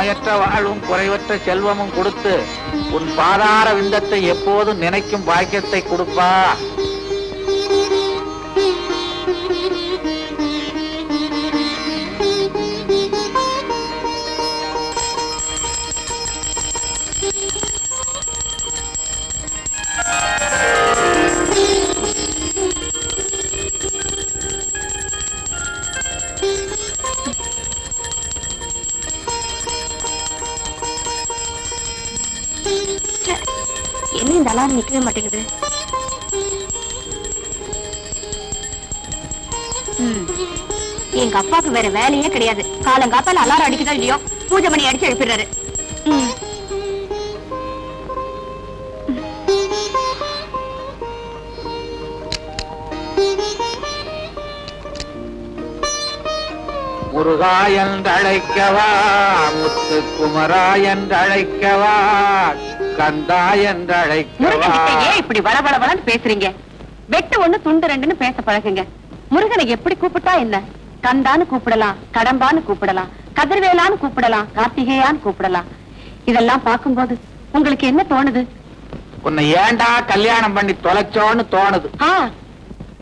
நோயற்ற வாழ்வும் குறைவற்ற செல்வமும் கொடுத்து உன் பாதார விந்தத்தை எப்போதும் நினைக்கும் பாக்கியத்தை கொடுப்பா. என்ன இந்த அலாரம் நிக்கவே மாட்டேங்குது? எங்க அப்பாவுக்கு வேற வேலையே கிடையாது. காலங்காத்தால அலாரம் அடிக்குதோ இல்லையோ பூஜை மணி அடிச்சு எழுப்பிடுறாரு. முருகா என்றழைக்கவா, முத்து குமரா என்றழைக்கவா, கந்தா என்றழைக்கவா. ஏன் இப்படி வளவளவளன்னு பேசுறீங்க? வெட்டு ஒண்ணு துண்டு ரெண்டுன்னு பேச பழகுங்க. முருகனை எப்படி கூப்பிட்டா என்ன? கந்தான்னு கூப்பிடலாம், கடம்பான்னு கூப்பிடலாம், கதிர்வேலான்னு கூப்பிடலாம், கார்த்திகேயான்னு கூப்பிடலாம். இதெல்லாம் பார்க்கும்போது உங்களுக்கு என்ன தோணுது? உன்னை ஏண்டா கல்யாணம் பண்ணி தொலைச்சோன்னு தோணுது.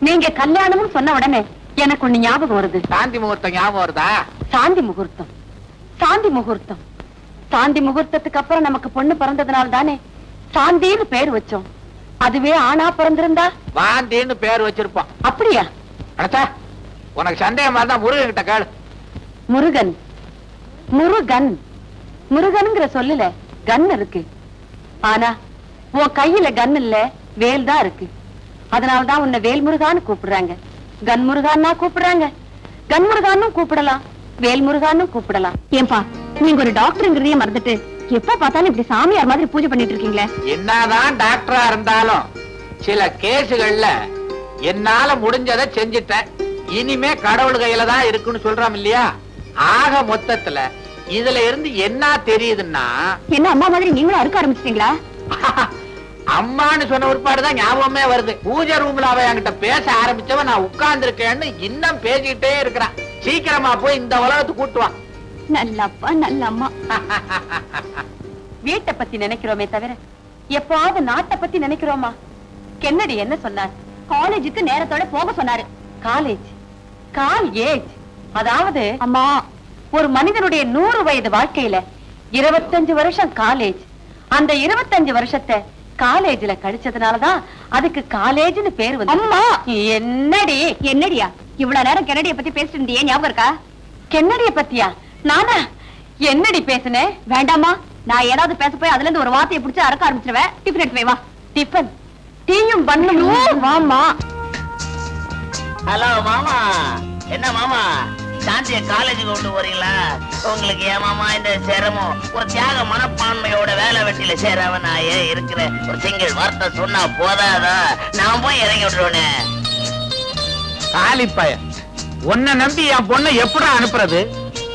நீங்க கல்யாணம்னு சொன்ன உடனே எனக்கு ஒண்ணு ஞாபகம் வருது. சாந்தி முகூர்த்தம் ஞாபகம் வருதா? சாந்தி முகூர்த்தம், சாந்தி முகூர்த்தம். சாந்தி முகூர்த்தத்துக்கு அப்புறம் நமக்கு பொண்ணு பிறந்ததுனால தானே சாந்தின்னு பேர் வச்சோம். அதுவே ஆணா பிறந்திருந்தா வாந்தின்னு பேர் வச்சிருப்போம். அப்படியா? அடச்சா, உனக்கு சந்தேகமா இருந்தா முருகன் கிட்ட கேளு. முருகன், முருகன், முருகனுங்கிற சொல்லல கன் இருக்கு. ஆனா உன் கையில கன் இல்ல, வேல் தான் இருக்கு. அதனாலதான் உன்னை வேல் முருகான்னு கூப்பிடுறாங்க. கன் முருகான்னா கூப்பிடுறாங்க. கன் முருகான்னு கூப்பிடலாம், வேல் முருகான்னு கூப்பிடலாம். ஏன்பா நீங்க ஒரு டாக்டருங்கிறதையே மறந்துட்டு எப்ப பார்த்தாலும் இப்படி சாமியார் மாதிரி பூஜை பண்ணிட்டு இருக்கீங்களே? என்னதான் டாக்டரா இருந்தாலும் சில கேசுகள்ல என்னால முடிஞ்சதை செஞ்சுட்டேன். இனிமே கடவுள் கையில தான் இருக்குன்னு சொல்றோம் இல்லையா? ஆக மொத்தத்துல இதுல இருந்து என்ன தெரியுதுன்னா, என்ன அம்மா மாதிரி நீங்களும் அறுக்க ஆரம்பிச்சிட்டீங்களா? அம்மான்னு சொன்ன ஒருபாடுதான் ஞாபகமே வருது. பூஜை ரூம்ல அவ என்கிட்ட பேச ஆரம்பிச்சவன் நான் உட்கார்ந்து இருக்கேன்னு இன்னும் பேசிக்கிட்டே இருக்கிறான். சீக்கிரமா போய் இந்த உலகத்துக்கு கூட்டுவான். நல்ல அப்பா, நல்ல அம்மா. வீட்டை பத்தி நினைக்கிறோமே தவிர எப்பாவது நாட்டை பத்தி நினைக்கிறோமா? கென்னடி என்ன சொன்னார்? காலேஜுக்கு நேரத்தோட போக சொன்னாரு. காலேஜ், காலேஜ், அதாவது அம்மா ஒரு மனிதனுடைய 100 வயது வாழ்க்கையில 25 வருஷம் காலேஜ். அந்த 25 வருஷத்தை காலேஜ்ல கழிச்சதுனாலதான் அதுக்கு காலேஜ்னு பேர் வந்து. அம்மா என்னடி? என்னடியா இவ்வளவு நேரம் கென்னடிய பத்தி பேசிட்டு இருந்தியே, ஞாபகம் இருக்கா? கென்னடிய பத்தியா? நானா என்னடி பேசுனேன்? வேண்டாமா, நான் ஏதாவது பேச போய் அதுல இருந்து ஒரு வார்த்தையை பிடிச்சு அறக்க ஆரம்பிச்சிருவேன். டிஃபன் எடுத்து வா. டிஃபன் டீயும் பண்ணும். வாமா. ஹலோ மாமா. என்ன மாமா, சாந்திய காலேஜுக்கு கொண்டு போறீங்களா? உங்களுக்கு ஏன் மாமா இந்த சிரமம்? ஒரு தியாக மனப்பான்மையோட வேலை வெட்டியில சேரவன் நான் ஏன் இருக்கிறேன். ஒரு சிங்கிள் வார்த்தை சொன்னா போதாதா? நான் போய் இறங்கி விட்டுருவேனே. காலிப்பய உன்னை நம்பி என் பொண்ணை எப்படி அனுப்புறது?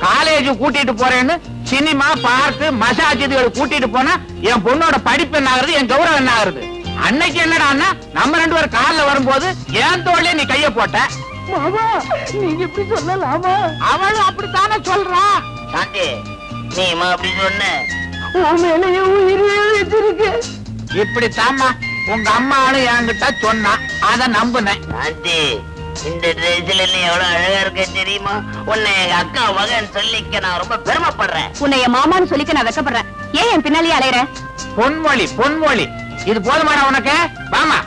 காலேஜ் கூட்டிட்டு போறேன்னு சினிமா, பார்க்கு, மசாஜ் இதுகள் கூட்டிட்டு போனா என் பொண்ணோட படிப்பு என்ன ஆகுறது, என் கௌரவம் என்ன ஆகுறது? அன்னைக்கு என்னடான்னா நம்ம 2 பேரும் காலில் வரும்போது ஏன் தோல்ல நீ கைய போட்ட. நீங்க இப்படி சொல்லலாமா? அவளும் அப்படித்தானே சொல்றா. சாந்தி நீ அப்படி சொன்ன இப்படித்தாம்மா உங்க அம்மாவும் என்கிட்ட சொன்னா, அத நம்புனேன். சாந்தி இந்த ட்ரெஸ்ல நீ எவ்வளவு அழகா இருக்க தெரியுமா? உன்னை எங்க அக்கா மகன் சொல்லிக்க நான் ரொம்ப பெருமைப்படுறேன். உன்னை என் மாமான்னு சொல்லிக்க நான் வெக்கப்படுறேன். ஏன் என் பின்னாலேயே அலையற? பொன்மொழி, பொன்மொழி. இது போதுமாடா உனக்கு? வாமா.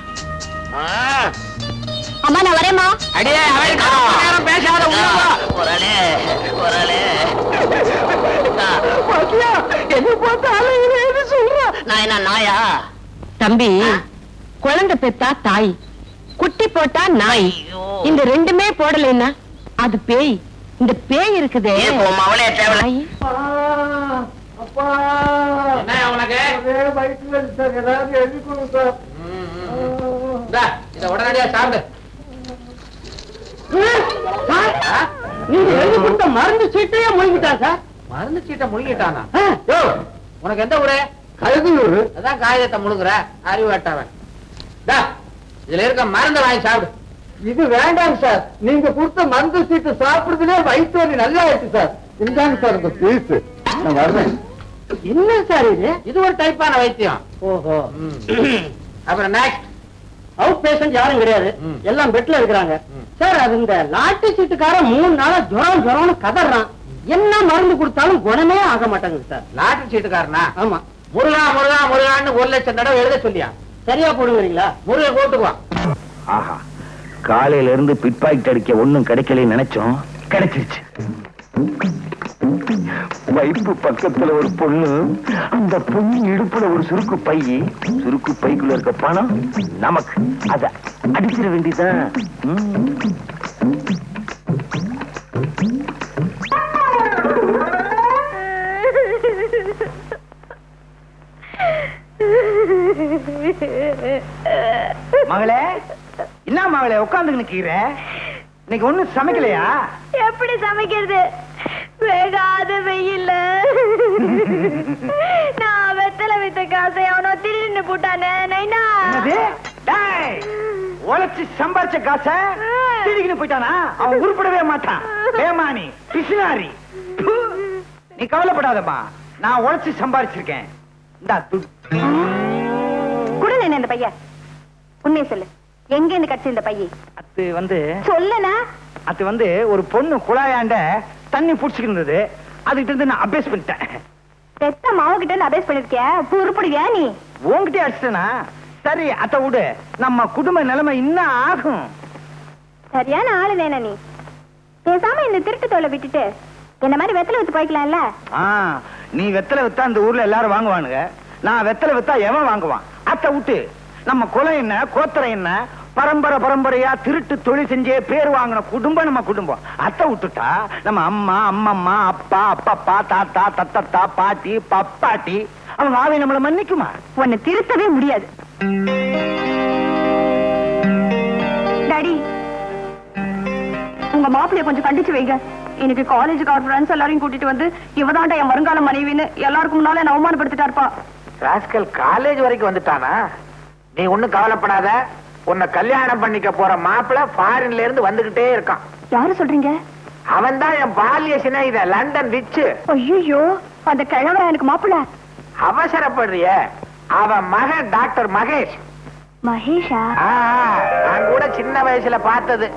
அம்மா நான் வரேம்மா. அடியே அவன் பேசாத. ஒரே ஒரே நான் என்ன நாயா? தம்பி, குழந்தை பெத்தா தாய், குட்டி போட்டா நாய். இந்த ரெண்டுமே போடலைன்னா அது பேய். இந்த பேய் இருக்குதே அவளே தேவை. உடனடியா சாப்பிடு. மருந்து சீட்டையே முழுங்கிட்டான் சார். மருந்து சீட்டை முழுங்கிட்டானா? உனக்கு எந்த ஊரு? கழுகுனூர். அதான் காகிதத்தை முழுங்குற அறிவாட்டவன். இதுல இருக்க மருந்து வாங்கி சாப்பிடு. இது வேண்டாம் சார். நீங்க கொடுத்த மருந்து சீட்டு சாப்பிடுறதுலே வயிற்று வலி நல்லா ஆயிடுச்சு சார். இந்தாங்க சார் இந்த பீஸ். நான் வர்றேன். என்ன சார் இது? இது ஒரு டைப்பான வைத்தியம். ஓஹோ. அப்புறம் நெக்ஸ்ட். அவுட் பேஷண்ட் யாரும் கிடையாது, எல்லாம் பெட்ல இருக்கிறாங்க. சார் அது இந்த லாட்டரி சீட்டுக்காரன் 3 நாளா ஜுரம்னு கதறான். என்ன மருந்து கொடுத்தாலும் குணமே ஆக மாட்டாங்குது சார். லாட்டரி சீட்டுக்காரனா? ஆமா. முருகா முருகா முருகான்னு 1 லட்சம் தடவை எழுத சொல்லியா? சரியா போடுவீங்களா? முருகன் கூட்டுக்குவான். ஆஹா, காலையில இருந்து பிட் பாக்கெட் அடிக்க ஒண்ணும் கிடைக்கலன்னு நினைச்சோம், கிடைச்சிருச்சு. வைப்பு பக்கத்துல ஒரு பொண்ணு, அந்த பொண்ணு இடுப்புல ஒரு சுருக்கு பை, சுருக்கு பைக்குள்ள இருக்க பணம் நமக்கு. அத அடிச்சிட வேண்டியதான். மகளே, என்ன மகளே உட்கார்ந்து நிக்கிற? இன்னைக்கு ஒண்ணும் சமைக்கலையா? எப்படி சமைக்கிறது? வேகாத வெயில்ல நான் வெத்தலை வித்த காசை அவனோ திருடின்னு போட்டானே. நைனா, உழைச்சு சம்பாரிச்ச காசை திருடிக்கிட்டு போயிட்டானா? அவன் உருப்படவே மாட்டான். ஏமானி பிசுனாரி. நீ கவலைப்படாதம்மா, நான் உழைச்சு சம்பாரிச்சிருக்கேன். இந்தா துட்டு. குடுங்க என்ன இந்த பையன். உண்மையை சொல்லு, எங்க இருந்து கட்சி இந்த பையன்? அது வந்து சொல்லனா? அது வந்து ஒரு பொண்ணு குழாயாண்ட தண்ணி புடிச்சுக்கிட்டு இருந்தது, அதுகிட்ட இருந்து நான் அபேஸ் பண்ணிட்டேன். பெத்த மாவுகிட்ட இருந்து அபேஸ் பண்ணிருக்கேன். உருப்படியா நீ? உன்கிட்டே அடிச்சிட்டேனா? சரி அத விடு, நம்ம குடும்ப நிலைமை இன்னும் ஆகும். சரியான ஆளு வேணா நீ. பேசாம இந்த திருட்டு தோலை விட்டுட்டு என்ன மாதிரி வெத்தலை வித்து போய்க்கலாம்ல. நீ வெத்தலை வித்தா இந்த ஊர்ல எல்லாரும் வாங்குவானுங்க, நான் வெத்தலை வித்தா எவன் வாங்குவான்? அத்த விட்டு நம்ம குலம் என்ன, கோத்திரம் என்ன, பரம்பரையா திருட்டு தொழில் செஞ்சே பேர் வாங்கின குடும்பம் நம்ம குடும்பம். அத்தை விட்டுட்டா நம்ம அம்மா, அம்மம்மா, அப்பா, அப்பப்பா, தாத்தா, தத்தத்தா, பாட்டி, பப்பாட்டி, அவங்க ஆவி நம்மளை மன்னிக்குமா? உன்னை திருத்தவே முடியாது. டாடி, உங்க மாப்பிளைய கொஞ்சம் கண்டிச்சு வைங்க. இன்னைக்கு காலேஜுக்கு அவர் ஃப்ரெண்ட்ஸ் எல்லாரையும் கூட்டிட்டு வந்து இவதாண்டா என் வருங்கால மனைவின்னு எல்லாருக்கும் முன்னால என்ன அவமானப்படுத்திட்டாருப்பா. ராஸ்கல் காலேஜ் வரைக்கும் வந்துட்டானா? நீ ஒண்ணும் கவலைப்படாத, உன்னை கல்யாணம் பண்ணிக்க போற மாப்பிள்ள ஃபாரின்ல இருந்து வந்துகிட்டே இருக்கான். யாரு சொல்றீங்க? அவன் தான் என் பாலிய சிநேகித லண்டன் ரிச்சு. ஐயோ, அந்த கிழவரா எனக்கு மாப்பிள்ள? அவசரப்படுறிய? அவன் மகன் டாக்டர் மகேஷ். மகேஷா? நான் கூட சின்ன வயசுல பார்த்தது.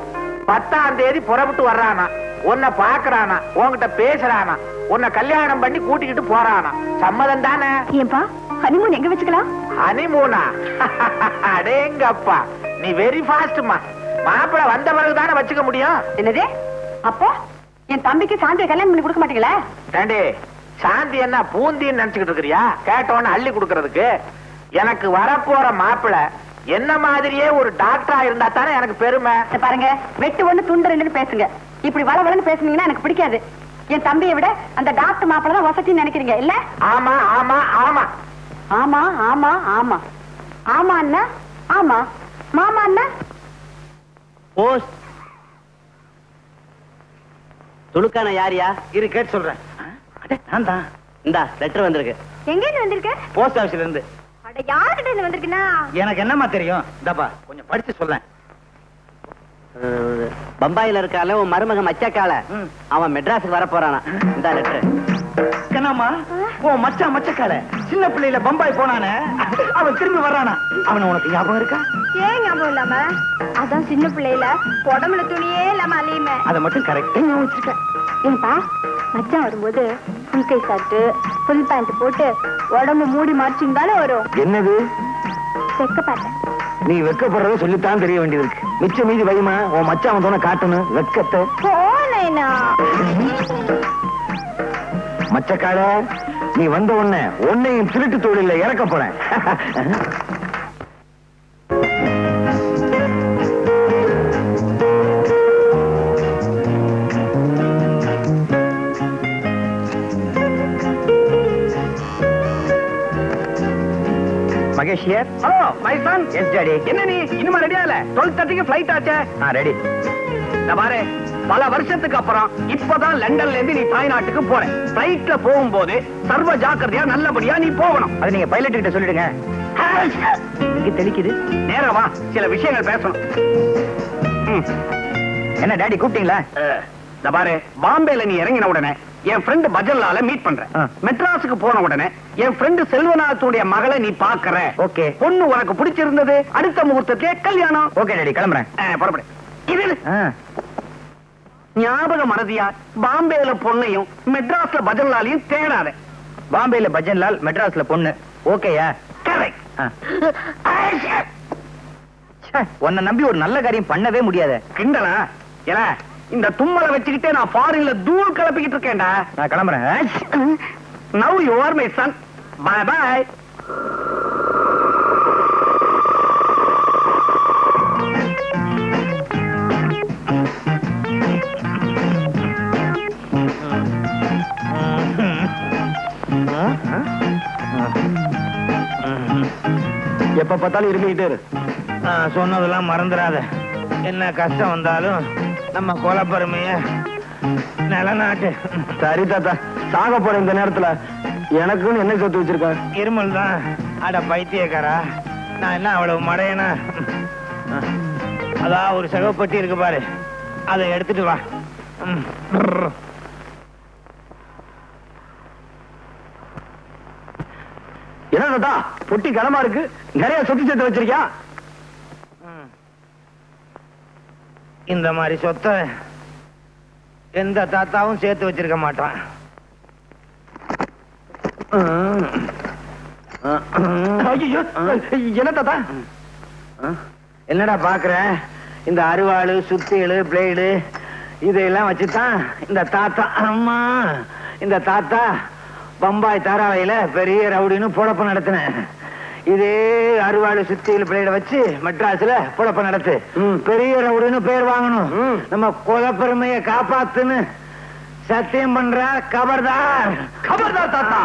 10ஆம் தேதி புறப்பட்டு வர்றானா, உன்னை பாக்குறானா, உன்கிட்ட பேசுறானா, உன்னை கல்யாணம் பண்ணி கூட்டிக்கிட்டு போறானா. சம்மதம் தானே? ஏன்பா, ஹனிமூன் எங்க வச்சுக்கலாம்? ஹனிமூனா? அடேங்கப்பா, நீ வெரி ஃபாஸ்ட்மா. மாப்பிள்ள வந்த பிறகுதானே வச்சுக்க முடியும். என்னது? அப்போ என் தம்பிக்கு சாந்தியை கல்யாணம் பண்ணி கொடுக்க மாட்டீங்களா? ஏண்டி, சாந்தி என்ன பூந்தின்னு நினைச்சுக்கிட்டு இருக்கிறியா? கேட்டவன அள்ளி கொடுக்கறதுக்கு. எனக்கு வரப்போற மாப்பிள்ள என்ன மாதிரியே ஒரு டாக்டரா இருந்தா தானே எனக்கு பெருமை. பாருங்க, வெட்டு ஒண்ணு துண்டு ரெண்டுன்னு பேசுங்க. இப்படி வளவளன்னு பேசுனீங்கன்னா எனக்கு பிடிக்காது. என் தம்பியை விட அந்த டாக்டர் மாப்பிள்ள தான் வசதின்னு நினைக்கிறீங்க இல்ல? ஆமா ஆமா ஆமா ஆமா ஆமா ஆமா ஆமா அண்ணா. ஆமா மாமா அண்ணா. போஸ்ட் துணுக்கான யாரியா? இரு கேட்டு சொல்றேன். நான் தான். இந்தா லெட்டர் வந்திருக்கு. எங்க இருந்து வந்திருக்க? போஸ்ட் ஆபீஸ்ல இருந்து. அட, யார்கிட்ட இருந்து வந்திருக்குன்னா? எனக்கு என்னமா தெரியும்? இந்தப்பா கொஞ்சம் படிச்சு சொல்றேன். பம்பாயில இருக்கால உன் மருமக மச்சக்கால, அவன் மெட்ராஸுக்கு வர போறானா. இந்த லெட்டர். என்னம்மா உன் மச்சக்கால சின்ன பிள்ளையில பம்பாய் போனானே, அவன் திரும்பி வர்றானா? அவன் உனக்கு ஞாபகம் இருக்கா? ஏன் ஞாபகம் இல்லாம? அதான் சின்ன பிள்ளையில உடம்புல துணியே இல்லாம அலையுமே. அதை மட்டும் கரெக்டா நான் வச்சிருக்கேன். ஏன்பா, மச்சான் வரும்போது ஃபுல் கை ஷர்ட் ஃபுல் பேண்ட் போட்டு உடம்பு மூடி மார்ச்சிங் வரும். என்னது? செக்க பார்த்தேன். நீ வெக்கப்படுறத சொல்லித்தான் தெரிய வேண்டியது இருக்கு. மிச்ச மீதி வைமா, உன் மச்சான் வந்தோன்னு காட்டணும் வெக்கத்தை. போனேனா மச்சக்கால, நீ வந்த உடனே உன்னையும் திருட்டு தொழில இறக்க போறேன். Mahesh here. Hello my son. Yes daddy. என்ன நீ இன்னுமா ரெடியா இல்ல? 12:30க்கு ஃளைட் ஆச்சே. ரெடி. நான் பாரு, பல வருஷத்துக்கு அப்புறம் இப்பதான் லண்டன்ல இருந்து நீ தாய்நாட்டுக்கு போற. ஃளைட்ல போகும்போது சர்வ ஜாக்கிரதையா நல்லபடியா நீ போகணும். அது நீங்க பைலட் கிட்ட சொல்லிடுங்க. இங்க தெளிக்குது. நேரா வா, சில விஷயங்கள் பேசணும். என்ன டாடி கூப்பிட்டீங்களா? நான் பாரு, பாம்பேல நீ இறங்கின உடனே என் ஃப்ரெண்ட் பஜன்லால மீட் பண்றேன். மெட்ராஸுக்கு போன உடனே என் ஃப்ரெண்ட் செல்வநாதத்துடைய மகளை நீ பாக்குற. ஓகே. பொண்ணு உனக்கு பிடிச்சிருந்தது. அடுத்த முகூர்த்தத்திலே கல்யாணம். ஓகே டாடி, கிளம்புறேன். புறப்படு. இது ஞாபகம் மறதியா, பாம்பேல பொண்ணையும் மெட்ராஸ்ல பஜன்லாலையும் தேடாத. பாம்பேல பஜன்லால், மெட்ராஸ்ல பொண்ணு. ஓகேயா? கரெக்ட். உன்னை நம்பி ஒரு நல்ல காரியம் பண்ணவே முடியாது. கிண்டலா? ஏன்னா இந்த தும்மலை வச்சுக்கிட்டே நான் ஃபாரின்ல தூள் கிளப்பிக்கிட்டு இருக்கேன்டா. நான் கிளம்புறேன். Now you are my son. Bye bye. எப்ப பார்த்தாலும் இருந்துகிட்டே இரு. சொன்னதெல்லாம் மறந்துடாத. என்ன கஷ்டம் வந்தாலும் நம்ம கொலப்பெருமைய நிலநாட்டு. சரி தாத்தா, சாக போற இந்த நேரத்துல எனக்குன்னு என்ன சொத்து வச்சிருக்க? இருமல் தான். அட பைத்தியக்காரா, நான் என்ன அவ்வளவு மடையனா? அதான் ஒரு சகப்பட்டி இருக்கு பாரு, அதை எடுத்துட்டு வா. என்ன தாத்தா, பொட்டி கனமா இருக்கு, நிறைய சொத்து சேர்த்து வச்சிருக்கியா? இந்த மாதிரி சொத்தை எந்த தாத்தாவும் சேர்த்து வச்சிருக்க மாட்டான். ஐயோ, என்ன தாத்தா? என்னடா பாக்குற? இந்த அருவாளு, சுத்தியலு, பிளேடு இதெல்லாம் வச்சுதான் இந்த தாத்தா, அம்மா, இந்த தாத்தா பம்பாய் தாராவையில பெரிய ரவுடின்னு பொழப்பு நடத்தினேன். இதே அருவாளு, சுத்தியல், பிளேட வச்சு மெட்ராஸ்ல பொழப்பு நடத்து. பெரிய ரவுடின்னு பேர் வாங்கணும். நம்ம கொலப்பெருமையை காப்பாத்துன்னு சத்தியம் பண்ற. கபர்தார். கபர்தார் தாத்தா.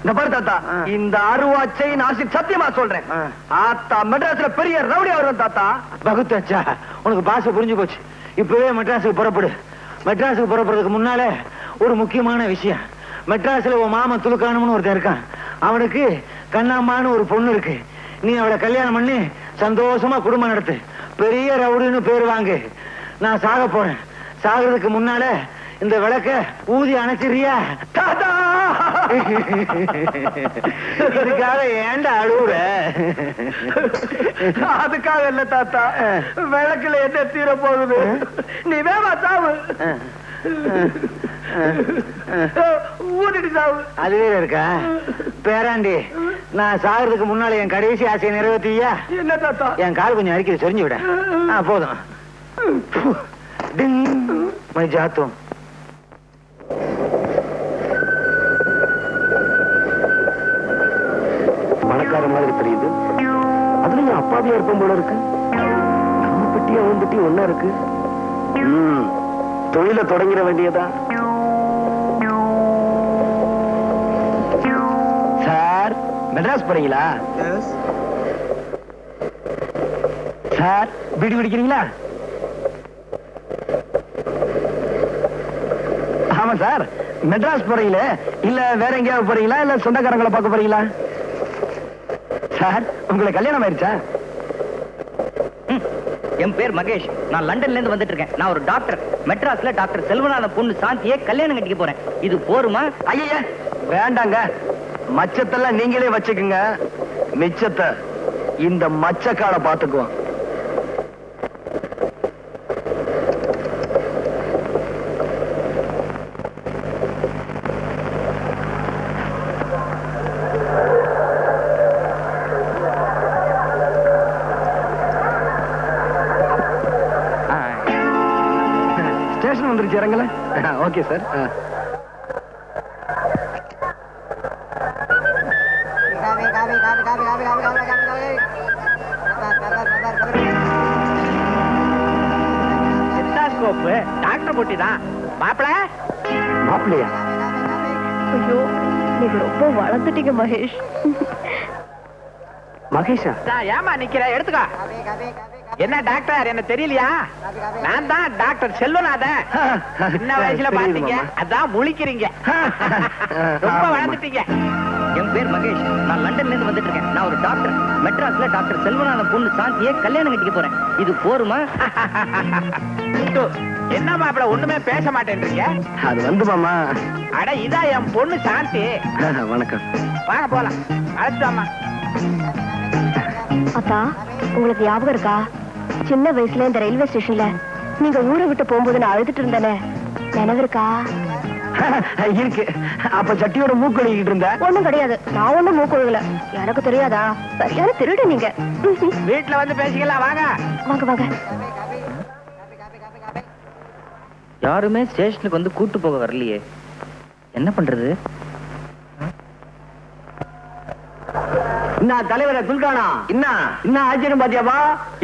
இந்த பாரு தாத்தா, இந்த அருவாச்சை நான் சத்தியமா சொல்றேன். ஆத்தா மெட்ராஸ்ல பெரிய ரவுடி வருவேன் தாத்தா. பகுத்தாச்சா, உனக்கு பாஷை புரிஞ்சு போச்சு. இப்பவே மெட்ராஸுக்கு புறப்படு. மெட்ராஸுக்கு புறப்படுறதுக்கு முன்னாலே ஒரு முக்கியமான விஷயம். மெட்ராஸ்ல உன் மாமன் துலுக்கானம்னு ஒருத்தன் இருக்கான். அவனுக்கு கண்ணாம்மான்னு ஒரு பொண்ணு இருக்கு. நீ அவளை கல்யாணம் பண்ணி சந்தோஷமா குடும்பம் நடத்து. பெரிய ரவுடின்னு பேர் வாங்கு. நான் சாக போறேன். சாகிறதுக்கு முன்னால இந்த விளக்க ஊதி அணைச்சிரியா? தாத்தா, இதுக்காக ஏன்டா அழுவுற? அதுக்காக இல்ல தாத்தா, விளக்குல என்ன தீர போகுது? நீ வேமா சாவு. ஊதிட்டு சாவு. அதுவே இருக்கா? பேராண்டி, நான் சாகிறதுக்கு முன்னால என் கடைசி ஆசையை நிறைவேற்றியா? என்ன தாத்தா? என் கால் கொஞ்சம் அடிக்கடி சொரிஞ்சு விட. போதும். மை ஜாத்தும். பணக்கார மாதிரி தெரியுது. அதுல என் அப்பாவியா இருப்போம் போல இருக்கு. நம்ம பெட்டி அவன் பெட்டி ஒன்னா இருக்கு. தொழில தொடங்கிட வேண்டியதா? சார், மெட்ராஸ் போறீங்களா? சார், பீடி குடிக்கிறீங்களா? ஆமா சார். மெட்ராஸ் போறீங்களே, இல்ல வேற எங்கேயாவது போறீங்களா, இல்ல சொந்தக்காரங்களை பார்க்க போறீங்களா? சார், உங்களுக்கு கல்யாணம் ஆயிருச்சா? என் பேர் மகேஷ். நான் லண்டன்ல இருந்து வந்துட்டு இருக்கேன். நான் ஒரு டாக்டர். மெட்ராஸ்ல டாக்டர் செல்வநாத பொண்ணு சாந்தியை கல்யாணம் கட்டிக்க போறேன். இது போருமா? ஐயா வேண்டாங்க, மச்சத்தெல்லாம் நீங்களே வச்சுக்குங்க. மிச்சத்தை இந்த மச்சக்கால பாத்துக்குவோம். ஸ்டேஷன் வந்துருச்சு, இறங்கல? Okay sir. டாக்டர் போட்டி தான். மாப்பிள மாப்பிள்ளையா? ஐயோ, நீங்க ரொம்ப வளர்ந்துட்டீங்க மகேஷ். மகேஷா? ஏமா நிக்கிற? எடுத்துக்கோ. என்ன டாக்டர், என்ன தெரியலையா? நான் தான் டாக்டர் செல்வநாதன். சின்ன வயசுல பாத்தீங்க, அதான் முழிக்கிறீங்க. ரொம்ப வளர்ந்துட்டீங்க. என் பேர் மகேஷ். நான் லண்டன்ல இருந்து வந்துட்டு இருக்கேன். நான் ஒரு டாக்டர். மெட்ராஸ்ல டாக்டர் செல்வநாதன் பொண்ணு சாந்தியை கல்யாணம் கட்டிக்க போறேன். இது போருமா? என்ன மாப்பிள ஒண்ணுமே பேச மாட்டேன்றீங்க? அது வந்து மாமா. அட இதான் என் பொண்ணு சாந்தி. வணக்கம். வாங்க போலாம். அழைச்சாமா. அத்தா, உங்களுக்கு ஞாபகம் இருக்கா? சின்ன வயசுல இந்த ரயில்வே ஸ்டேஷன்ல நீங்க ஊரை விட்டு போகும்போது நான் அழுதுட்டு இருந்தேனே, நினைவு இருக்கா? இருக்கு. அப்ப சட்டியோட மூக்கொழுகிட்டு இருந்த? ஒண்ணும் கிடையாது, நான் ஒண்ணும் மூக்கொழுகல. எனக்கு தெரியாதா? சரியான திருடு நீங்க. வீட்டுல வந்து பேசிக்கலாம். வாங்க வாங்க வாங்க. யாருமே ஸ்டேஷனுக்கு வந்து கூட்டு போக வரலையே, என்ன பண்றது? என்ன தலைவர துல்கானா? என்ன ஆச்சரியம் பாத்தியாபா?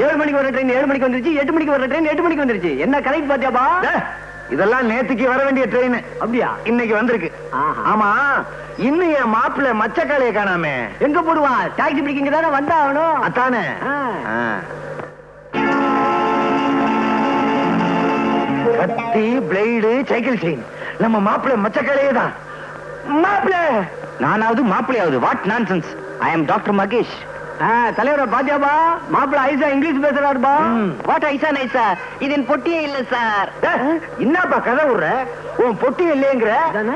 7 மணிக்கு வர ட்ரெயின் 7 மணிக்கு வந்துருச்சு, 8 மணிக்கு வர ட்ரெயின் 8 மணிக்கு வந்துருச்சு. என்ன கரெக்ட் பாத்தியாபா? இதெல்லாம் நேத்துக்கு வர வேண்டிய ட்ரெயின். அப்படியா? இன்னைக்கு வந்திருக்கு. ஆமா, இன்னும் என் மாப்பிள்ள மச்சக்காலையை காணாமே. எங்க போடுவான்? டாக்ஸி பிடிக்கிங்க தானே வந்தாகணும். அத்தானே. கத்தி, பிளேடு, சைக்கிள் செயின், நம்ம மாப்பிள்ள மச்சக்காலையே தான். மாப்பிள்ள நானாவது மாப்பிள்ளையாவது? What nonsense. I am doctor Mahesh. தலைவர பாத்தியாபா? மாப்பிள்ள ஐசா இங்கிலீஷ் பேசுறாருப்பா. வாட் ஐசா நைசா? இது என் பொட்டியே இல்ல சார். என்னப்பா கதை விடுற? உன் பொட்டி இல்லைங்கிற,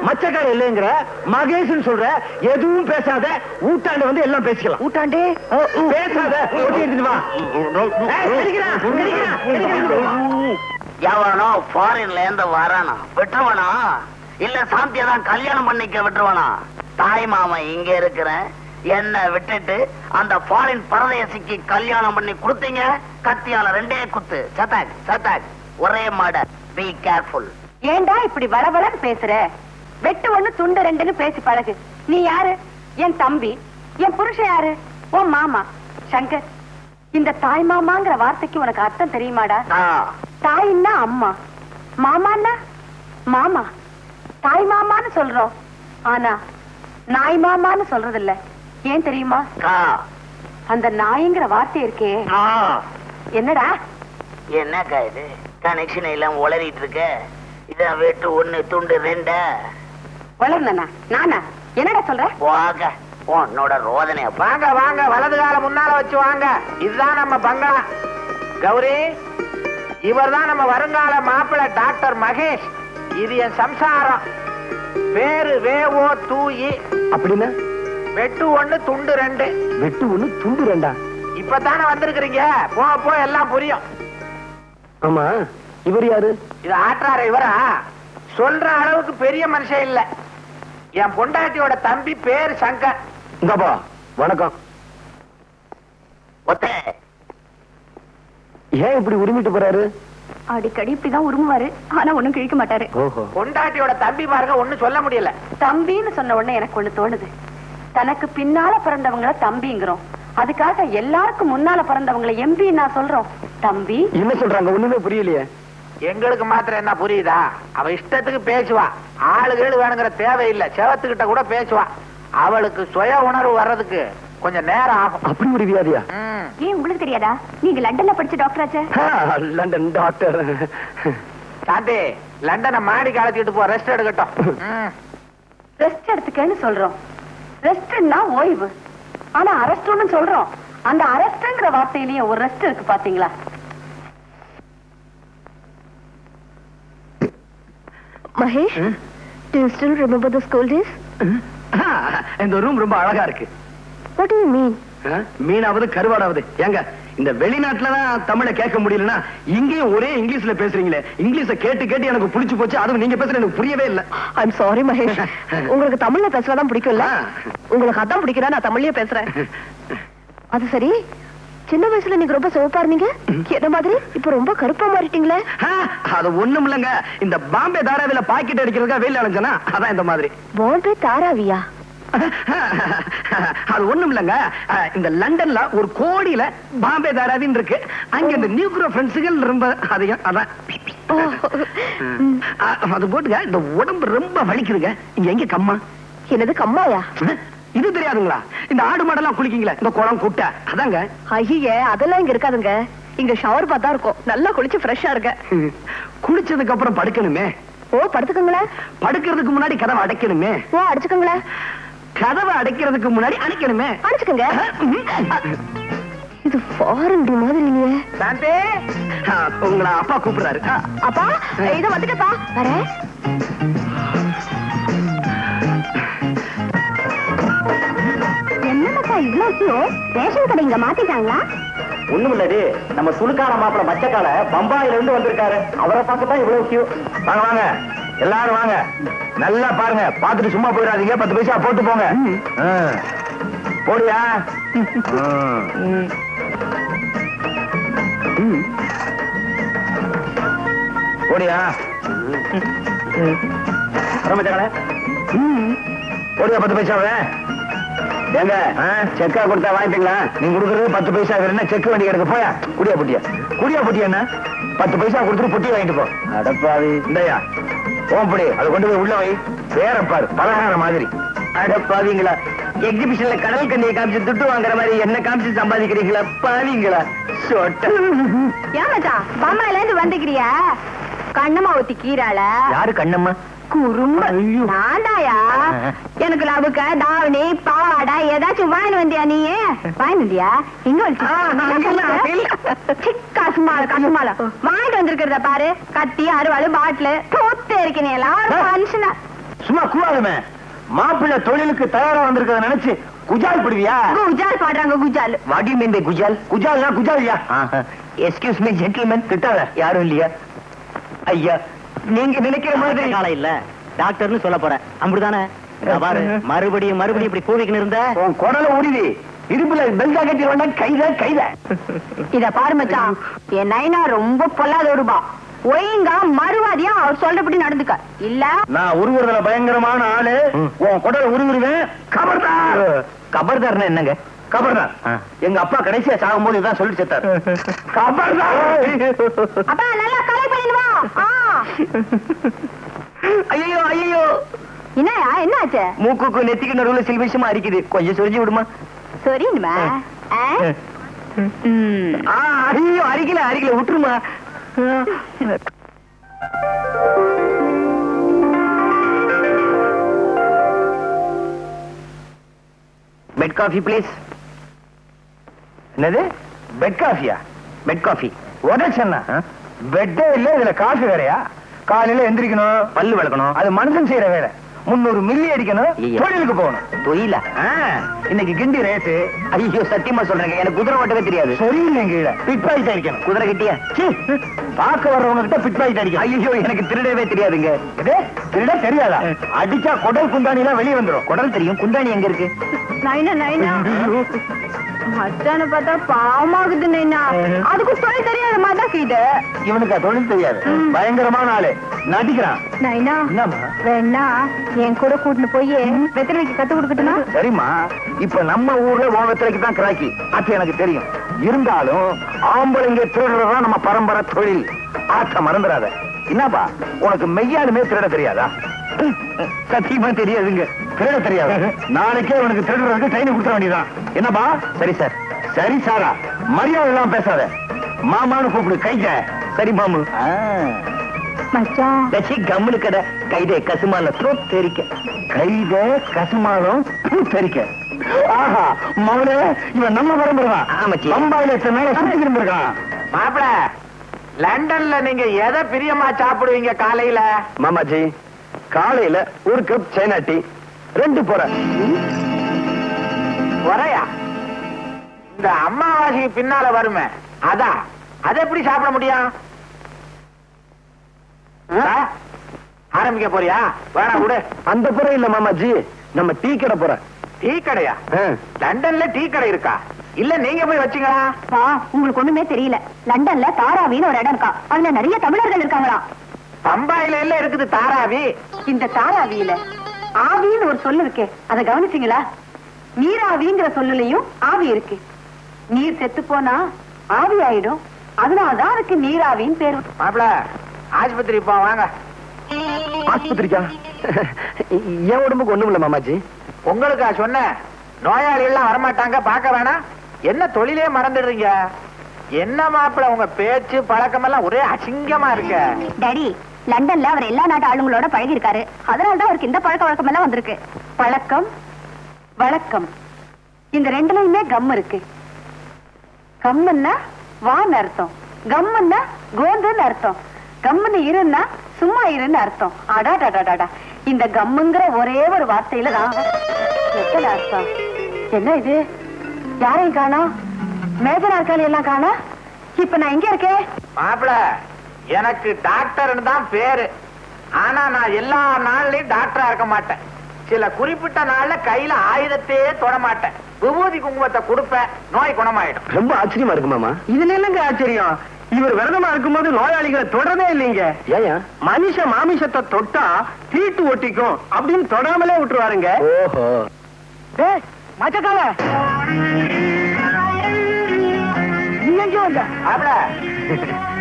மச்சக்கார இல்லைங்கிற, மகேஷ்னு சொல்ற. எதுவும் பேசாத, ஊட்டாண்டு வந்து எல்லாம் பேசிக்கலாம். ஊட்டாண்டே பேசாத, பொட்டி எடுத்துட்டு வா. எவனோ ஃபாரின்ல இருந்து வரானா விட்டுருவானா? இல்ல சாந்தியை தான் கல்யாணம் பண்ணிக்க விட்டுருவானா? தாய் மாமன் இங்க இருக்கிறேன், என்ன விட்டுட்டு அந்த ஃபாரின் பரதேசிக்கு கல்யாணம் பண்ணி கொடுத்தீங்க. கத்தியால 2 குத்து. சட்டாக் சட்டாக், ஒரே மாட. Be careful. ஏண்டா இப்படி வளவளன்னு பேசுற? வெட்டு ஒண்ணு துண்டு 2ன்னு பேசி பழகு. நீ யாரு? என் தம்பி. என் புருஷன் யாரு? உன் மாமா சங்கர். இந்த தாய் மாமாங்கிற வார்த்தைக்கு உனக்கு அர்த்தம் தெரியுமாடா? தாயின்னா அம்மா, மாமான்னா மாமா. தாய் மாமான்னு சொல்றோம், ஆனா நாய் மாமான்னு சொல்றது இல்ல. ஏன் தெரியுமா? அந்த நாய்ங்கிற வார்த்தை இருக்கே. என்னடா என்னக்கா இது? கனெக்ஷன் எல்லாம் உளறிட்டு இருக்க. இத வெட்டு 1 துண்டு 2. வளர்னா நானா? என்னடா சொல்ற? வாங்க உன்னோட ரோதனை. வாங்க வாங்க, வலது கால முன்னால வச்சு வாங்க. இதுதான் நம்ம பங்களா. கௌரி, இவர் தான் நம்ம வருங்கால மாப்பிள்ள டாக்டர் மகேஷ். இது என் சம்சாரம். பேரு வேவோ தூயி. அப்படின்னா வெட்டு 1 துண்டு 2. வெட்டு 1 துண்டு 2. இப்பதானே வந்திருக்கிறீங்க, போ எல்லாம் புரியும். ஆமா, இவர் யாரு? இது ஆற்றார இவரா? சொல்ற அளவுக்கு பெரிய மனுஷன் இல்ல. என் பொண்டாட்டியோட தம்பி, பேர் சங்கர். இங்கப்பா வணக்கம். ஒத்தே ஏன் இப்படி உரிமிட்டு போறாரு? அடிக்கடி இப்படிதான் உருமுவாரு, ஆனா ஒண்ணும் கிழிக்க மாட்டாரு. ஓஹோ. பொண்டாட்டியோட தம்பி பாருங்க, ஒண்ணும் சொல்ல முடியல. தம்பின்னு சொன்ன உடனே எனக்கு ஒண்ணு தோணுது. தனக்கு பின்னால பிறந்தவங்கள தம்பிங்கிறோம், அதுக்காக எல்லாருக்கும் முன்னால பிறந்தவங்களை எம்பி நான் சொல்றோம். தம்பி என்ன சொல்றாங்க? ஒண்ணுமே புரியலையே. எங்களுக்கு மாத்திரம் என்ன புரியுதா? அவ இஷ்டத்துக்கு பேசுவா. ஆளுகள் வேணுங்கிற தேவையில்லை. செவத்துக்கிட்ட கூட பேசுவா. அவளுக்கு சுய உணர்வு வர்றதுக்கு கொஞ்சம் நேரம் ஆகும். அப்படி ஒரு வியாதியா? ஏன் உங்களுக்கு தெரியாதா? நீங்க லண்டன்ல படிச்ச டாக்டர் ஆச்சே. London doctor. சாந்தி, லண்டனை மாடி காலத்திட்டு போ, ரெஸ்ட் எடுக்கட்டும். ரெஸ்ட் எடுத்துக்கன்னு சொல்றோம். ரெஸ்ட்னா ஓய்வு, ஆனா அரெஸ்ட்னு சொல்றோம். அந்த அரெஸ்ட்ங்கிற வார்த்தையிலேயே ஒரு ரெஸ்ட் இருக்கு பாத்தீங்களா? Mahesh, do you still remember the school days? இந்த ரூம் ரொம்ப அழகா இருக்கு. What do you mean? மீனாவது கருவாடாவது. ஏங்க, இந்த வெளிநாட்டுலதான் தமிழை கேட்க முடியலன்னா இங்கேயும் ஒரே இங்கிலீஷ்ல பேசுறீங்களே. இங்கிலீஷ கேட்டு கேட்டு எனக்கு புடிச்சு போச்சு. அதுவும் நீங்க பேசுறது எனக்கு புரியவே இல்ல. I'm sorry Mahesh. உங்களுக்கு தமிழ்ல பேசுறதான் பிடிக்கும்ல? உங்களுக்கு அதான் பிடிக்கிறா, நான் தமிழ்லயே பேசுறேன். அது சரி, சின்ன வயசுல நீங்க ரொம்ப சிவப்பா இருந்தீங்க, என்ன மாதிரி இப்ப ரொம்ப கருப்பா மாறிட்டீங்களே? அது ஒண்ணும் இல்லங்க, இந்த பாம்பே தாராவில பாக்கெட் அடிக்கிறதுக்கா வெயில் அலைஞ்சனா, அதான் இந்த மாதிரி. பாம்பே தாராவியா? அது ஒண்ணும் இல்லங்க, இந்த லண்டன்ல ஒரு கோடியில பாம்பே தாராவின்னு இருக்கு. அங்க இந்த நியூக்ரோ ஃப்ரெண்ட்ஸுகள் ரொம்ப அதிகம். அதான் அது போட்டுங்க. இந்த உடம்பு ரொம்ப வலிக்குதுங்க. இங்க எங்க கம்மா? என்னது கம்மாயா? இது தெரியாதுங்களா? இந்த ஆடு மாடெல்லாம் குளிக்கீங்களா, இந்த குளம் குட்டை, அதாங்க. ஐயே, அதெல்லாம் இங்க இருக்காதுங்க. இங்க ஷவர் பார்த்தா இருக்கும். நல்லா குளிச்சு ஃப்ரெஷ்ஷா இருக்க. குளிச்சதுக்கு அப்புறம் படுக்கணுமே. ஓ, படுத்துக்கங்களே. படுக்கிறதுக்கு முன்னாடி கதவை அடைக்கணுமே. ஓ, அடிச்சுக்கங்களே. கதவை அடைக்கிறதுக்கு முன்னாடி அணைக்கணுமே. அடிச்சுக்கங்க. இது ஃபாரின் மாதிரி இல்லையே. சாந்தே, உங்களை அப்பா கூப்பிடுறாரு. அப்பா இத வந்துட்டப்பா வரேன். என்னப்பா இவ்வளவு ரேஷன் கடை இங்க மாத்திட்டாங்களா? ஒண்ணும் இல்லது, நம்ம சுழுக்கான மாப்பிள மச்சக்கால பம்பாயில இருந்து வந்திருக்காரு. அவரை பார்க்கத்தான் இவ்வளவு கியூ. வாங்க வாங்க எல்லாரும் வாங்க. நல்லா பாருங்க, பாத்துட்டு சும்மா போயிடாதீங்க. 10 பைசா போட்டு போங்க. போடியா? போடியா? மச்சக்கால போடியா 10 பைசாவே. ஏங்க செக்கா கொடுத்தா வாங்கிட்டீங்களா? நீங்க கொடுக்கறது 10 பைசா. வேற செக் வண்டி கிடக்கு. போயா குடியா பொட்டியா என்ன 10 பைசா கொடுத்துட்டு பொட்டி வாங்கிட்டு போ. அடப்பாவி இந்தயா ஓம்படி அதை கொண்டு போய் உள்ள வை. வேற பாரு பலகார மாதிரி. அடப்பாவீங்களா, எக்ஸிபிஷன்ல கடல் கண்ணியை காமிச்சு துட்டு வாங்குற மாதிரி என்ன காமிச்சு சம்பாதிக்கிறீங்களா பாவீங்களா? ஏமாச்சா பம்பாயில இருந்து வந்துக்கிறியா? கண்ணம்மா ஊத்தி கீராள. யாரு கண்ணம்மா? குறும்ப நான்தாயா. எனக்கு லவுக்க தாவணி பாவாடா ஏதாச்சும் வாங்கி வந்தியா? நீ வாங்கி வந்தியா? எங்க கசுமால வாங்கிட்டு வந்திருக்கிறத பாரு. கத்தி அருவாள் பாட்டில் தோத்து இருக்கீங்க எல்லாரும் மனுஷனா. சும்மா கூடாதுமே. மாப்பிள்ளை தொழிலுக்கு தயாரா வந்திருக்கிறத நினைச்சு குஜால் பிடிவியா? குஜால் பாடுறாங்க. குஜால் வாடி மீன் குஜால். குஜால்னா குஜாலியா? Excuse me gentleman. திட்டாத யாரும் இல்லையா? ஐயா நீங்க நினைக்கிற மாதிரி காலம் இல்ல. டாக்டர்னு சொல்ல போறேன் அப்படிதானே? மறுபடியும் இப்படி கூவிக்கின்னு இருந்த உன் குடல உருவி இடுப்புல பெல்டா கட்டி வேண்டாம். கைத இத பாரு மச்சான், என் நைனா ரொம்ப பொல்லாத ரூபா. ஒழுங்கா மறுவாதியா அவர் சொல்றபடி நடந்துக்க. இல்ல நான் உருவுறதுல பயங்கரமான ஆளு. உன் குடல உருவிடுவேன். கபர்தார். கபர்தார்னா என்னங்க? கபர்தார் எங்க அப்பா கடைசியா சாகும் போது இதான் சொல்லி செத்தாரு. கபர்தார். அப்பா நல்லா கலை பண்ணிடுவா. ஐயோ ஐயோ என்னயா என்னாச்சு? மூக்குக்கு நெத்திக்கு நடுவுல சில விஷயமா அரிக்குது. கொஞ்சம் சொரிஞ்சு விடுமா? சரிமா. ஐயோ அரிக்கல விட்டுருமா. Bed coffee please. என்னது பெட் காஃபியா? பெட் காஃபி உடச்சா பெட்டே இல்ல, இதுல காஃபி வேறையா? காலையில எந்திரிக்கணும், பல்லு விளக்கணும், அது மனுஷன் செய்யற வேலை. 300 மில்லி அடிக்கணும், தொழிலுக்கு போகணும். தொழில இன்னைக்கு கிண்டி ரேட்டு. ஐயோ சத்தியமா சொல்றேங்க, எனக்கு குதிரை ஓட்டவே தெரியாது. சரியில்லைங்க, பிட் பாக்கெட் அடிக்கணும். குதிரை கிட்டியா? பார்க்க வர்றவங்க கிட்ட பிட் பாக்கெட் அடிக்கணும். ஐயோ எனக்கு திருடவே தெரியாதுங்க. திருட தெரியாதா? அடிச்சா குடல் குந்தாணி எல்லாம் வெளியே வந்துடும். குடல் தெரியும், குந்தாணி எங்க இருக்கு? நைனா மச்சான பார்த்தா பாவமாகுது நைனா. அதுக்கு தொழில் தெரியாத மாதிரி இது. இவனுக்கு தொழில் தெரியாது, பயங்கரமான ஆளு, நடிக்கிறான். நைனா வேணா என் கூட கூட்டிட்டு போய் வெத்தலைக்கு கத்து கொடுக்கட்டுமா? சரிம்மா, இப்ப நம்ம ஊர்ல உன் வெத்தலைக்கு தான் கிராக்கி, அது எனக்கு தெரியும். இருந்தாலும் ஆம்பளைங்க திருடுறதுதான் நம்ம பரம்பரை தொழில். ஆற்ற மறந்துடாத. என்னப்பா உனக்கு மெய்யாலுமே திருட தெரியாதா? சத்தியமா தெரியாதுங்க. திருட தெரியாது. நாளைக்கே உனக்கு திருடுறதுக்கு ட்ரைனிங் கொடுத்துட வேண்டியதான். என்னப்பா? சரி சார். சரி சாரா, மரியாதை எல்லாம் பேசாத. மாமான்னு கூப்பிடு. கைத. சரி மாமு. மச்சான் கம்முனு கடை. கைதே கசுமால தெரிக்க. கைதே கசுமாலம் தெரிக்க. ஆஹா மௌனே, இவன் நம்ம பரம்பரைதான். பம்பாயில எத்தனை நாள சுத்தி இருந்திருக்கான். மாப்பிள, லண்டன்ல நீங்க எதை பிரியமா சாப்பிடுவீங்க காலையில? மாமாஜி, காலையில ஒரு கப் சைனா டீ, 2 போற. வரையா இந்த அம்மாவாசைக்கு பின்னால வருமே, அதான் அதை எப்படி சாப்பிட முடியும்? ஆரம்பிக்க போறியா? வேணா விடு. அந்த புறம் இல்ல மாமாஜி, நம்ம டீ கடை போற. டீ கடையா? லண்டன்ல டீ கடை இருக்கா? இல்ல நீங்க போய் வச்சீங்களா? உங்களுக்கு ஒண்ணுமே தெரியல. லண்டன்ல தாராவின்னு ஒரு இடம் இருக்கா, அதுல நிறைய தமிழர்கள் இருக்காங்களா. பம்பாயில எல்லாம் இருக்குது தாராவி. இந்த தாராவியில ஆவின்னு ஒரு சொல்லு இருக்கு, அதை கவனிச்சீங்களா? நீராவிங்கிற சொல்லுலயும் ஆவி இருக்கு. நீர் செத்து போனா ஆவி ஆயிடும், அதனாலதான் அதுக்கு நீராவின்னு பேரு. மாப்பிள, ஆஸ்பத்திரி போ வாங்க. ஆஸ்பத்திரிக்கா? என் உடம்புக்கு ஒண்ணும் இல்ல மாமாஜி. உங்களுக்கா சொன்ன? நோயாளி எல்லாம் வரமாட்டாங்க, பார்க்க வேணாம். என்ன தொழிலே மறந்துடுறீங்க? என்ன மாப்பிள, உங்க பேச்சு பழக்கம் எல்லாம் ஒரே அசிங்கமா இருக்க. டாடி, லண்டன்ல அவர் எல்லா நாட்டு ஆளுங்களோட பழகி இருக்காரு, அதனாலதான் அவருக்கு இந்த பழக்க வழக்கம் எல்லாம் வந்திருக்கு. பழக்கம், வணக்கம். இந்த ரெண்டுலயுமே கம் இருக்கு. கம்முன்னா வான்னு அர்த்தம், கம்முன்னா கோந்துன்னு அர்த்தம், கம்முன்னு இருன்னா சும்மா இருன்னு அர்த்தம். அடாடாடாடா, இந்த கம்முங்கிற ஒரே ஒரு வார்த்தையில தான் எத்தனை அர்த்தம். என்ன இது, யாரையும் காணோம், மேஜ நாற்காலி எல்லாம் காணோம். இப்ப நான் எங்க இருக்கேன்? மாப்பிள, எனக்கு டாக்டர்னு தான் பேரு. ஆனா நான் எல்லா நாள்லயும் டாக்டரா இருக்க மாட்டேன். சில குறிப்பிட்ட நாள்ல கையில ஆயுதத்தையே தொட மாட்டேன். விபூதி குங்குமத்தை கொடுப்பேன், நோய் குணமாயிடும். ரொம்ப ஆச்சரியமா இருக்கு மாமா. இதுல என்னங்க ஆச்சரியம்? இவர் விரதமா இருக்கும்போது நோயாளிகளை தொடரவே இல்லைங்க. ஏயா மனுஷ மாமிசத்தை தொட்டா தீட்டு ஒட்டிக்கும் அப்படின்னு தொடாமலே விட்டுருவாருங்க. ஓஹோ. மச்சக்கால மாப்பிள,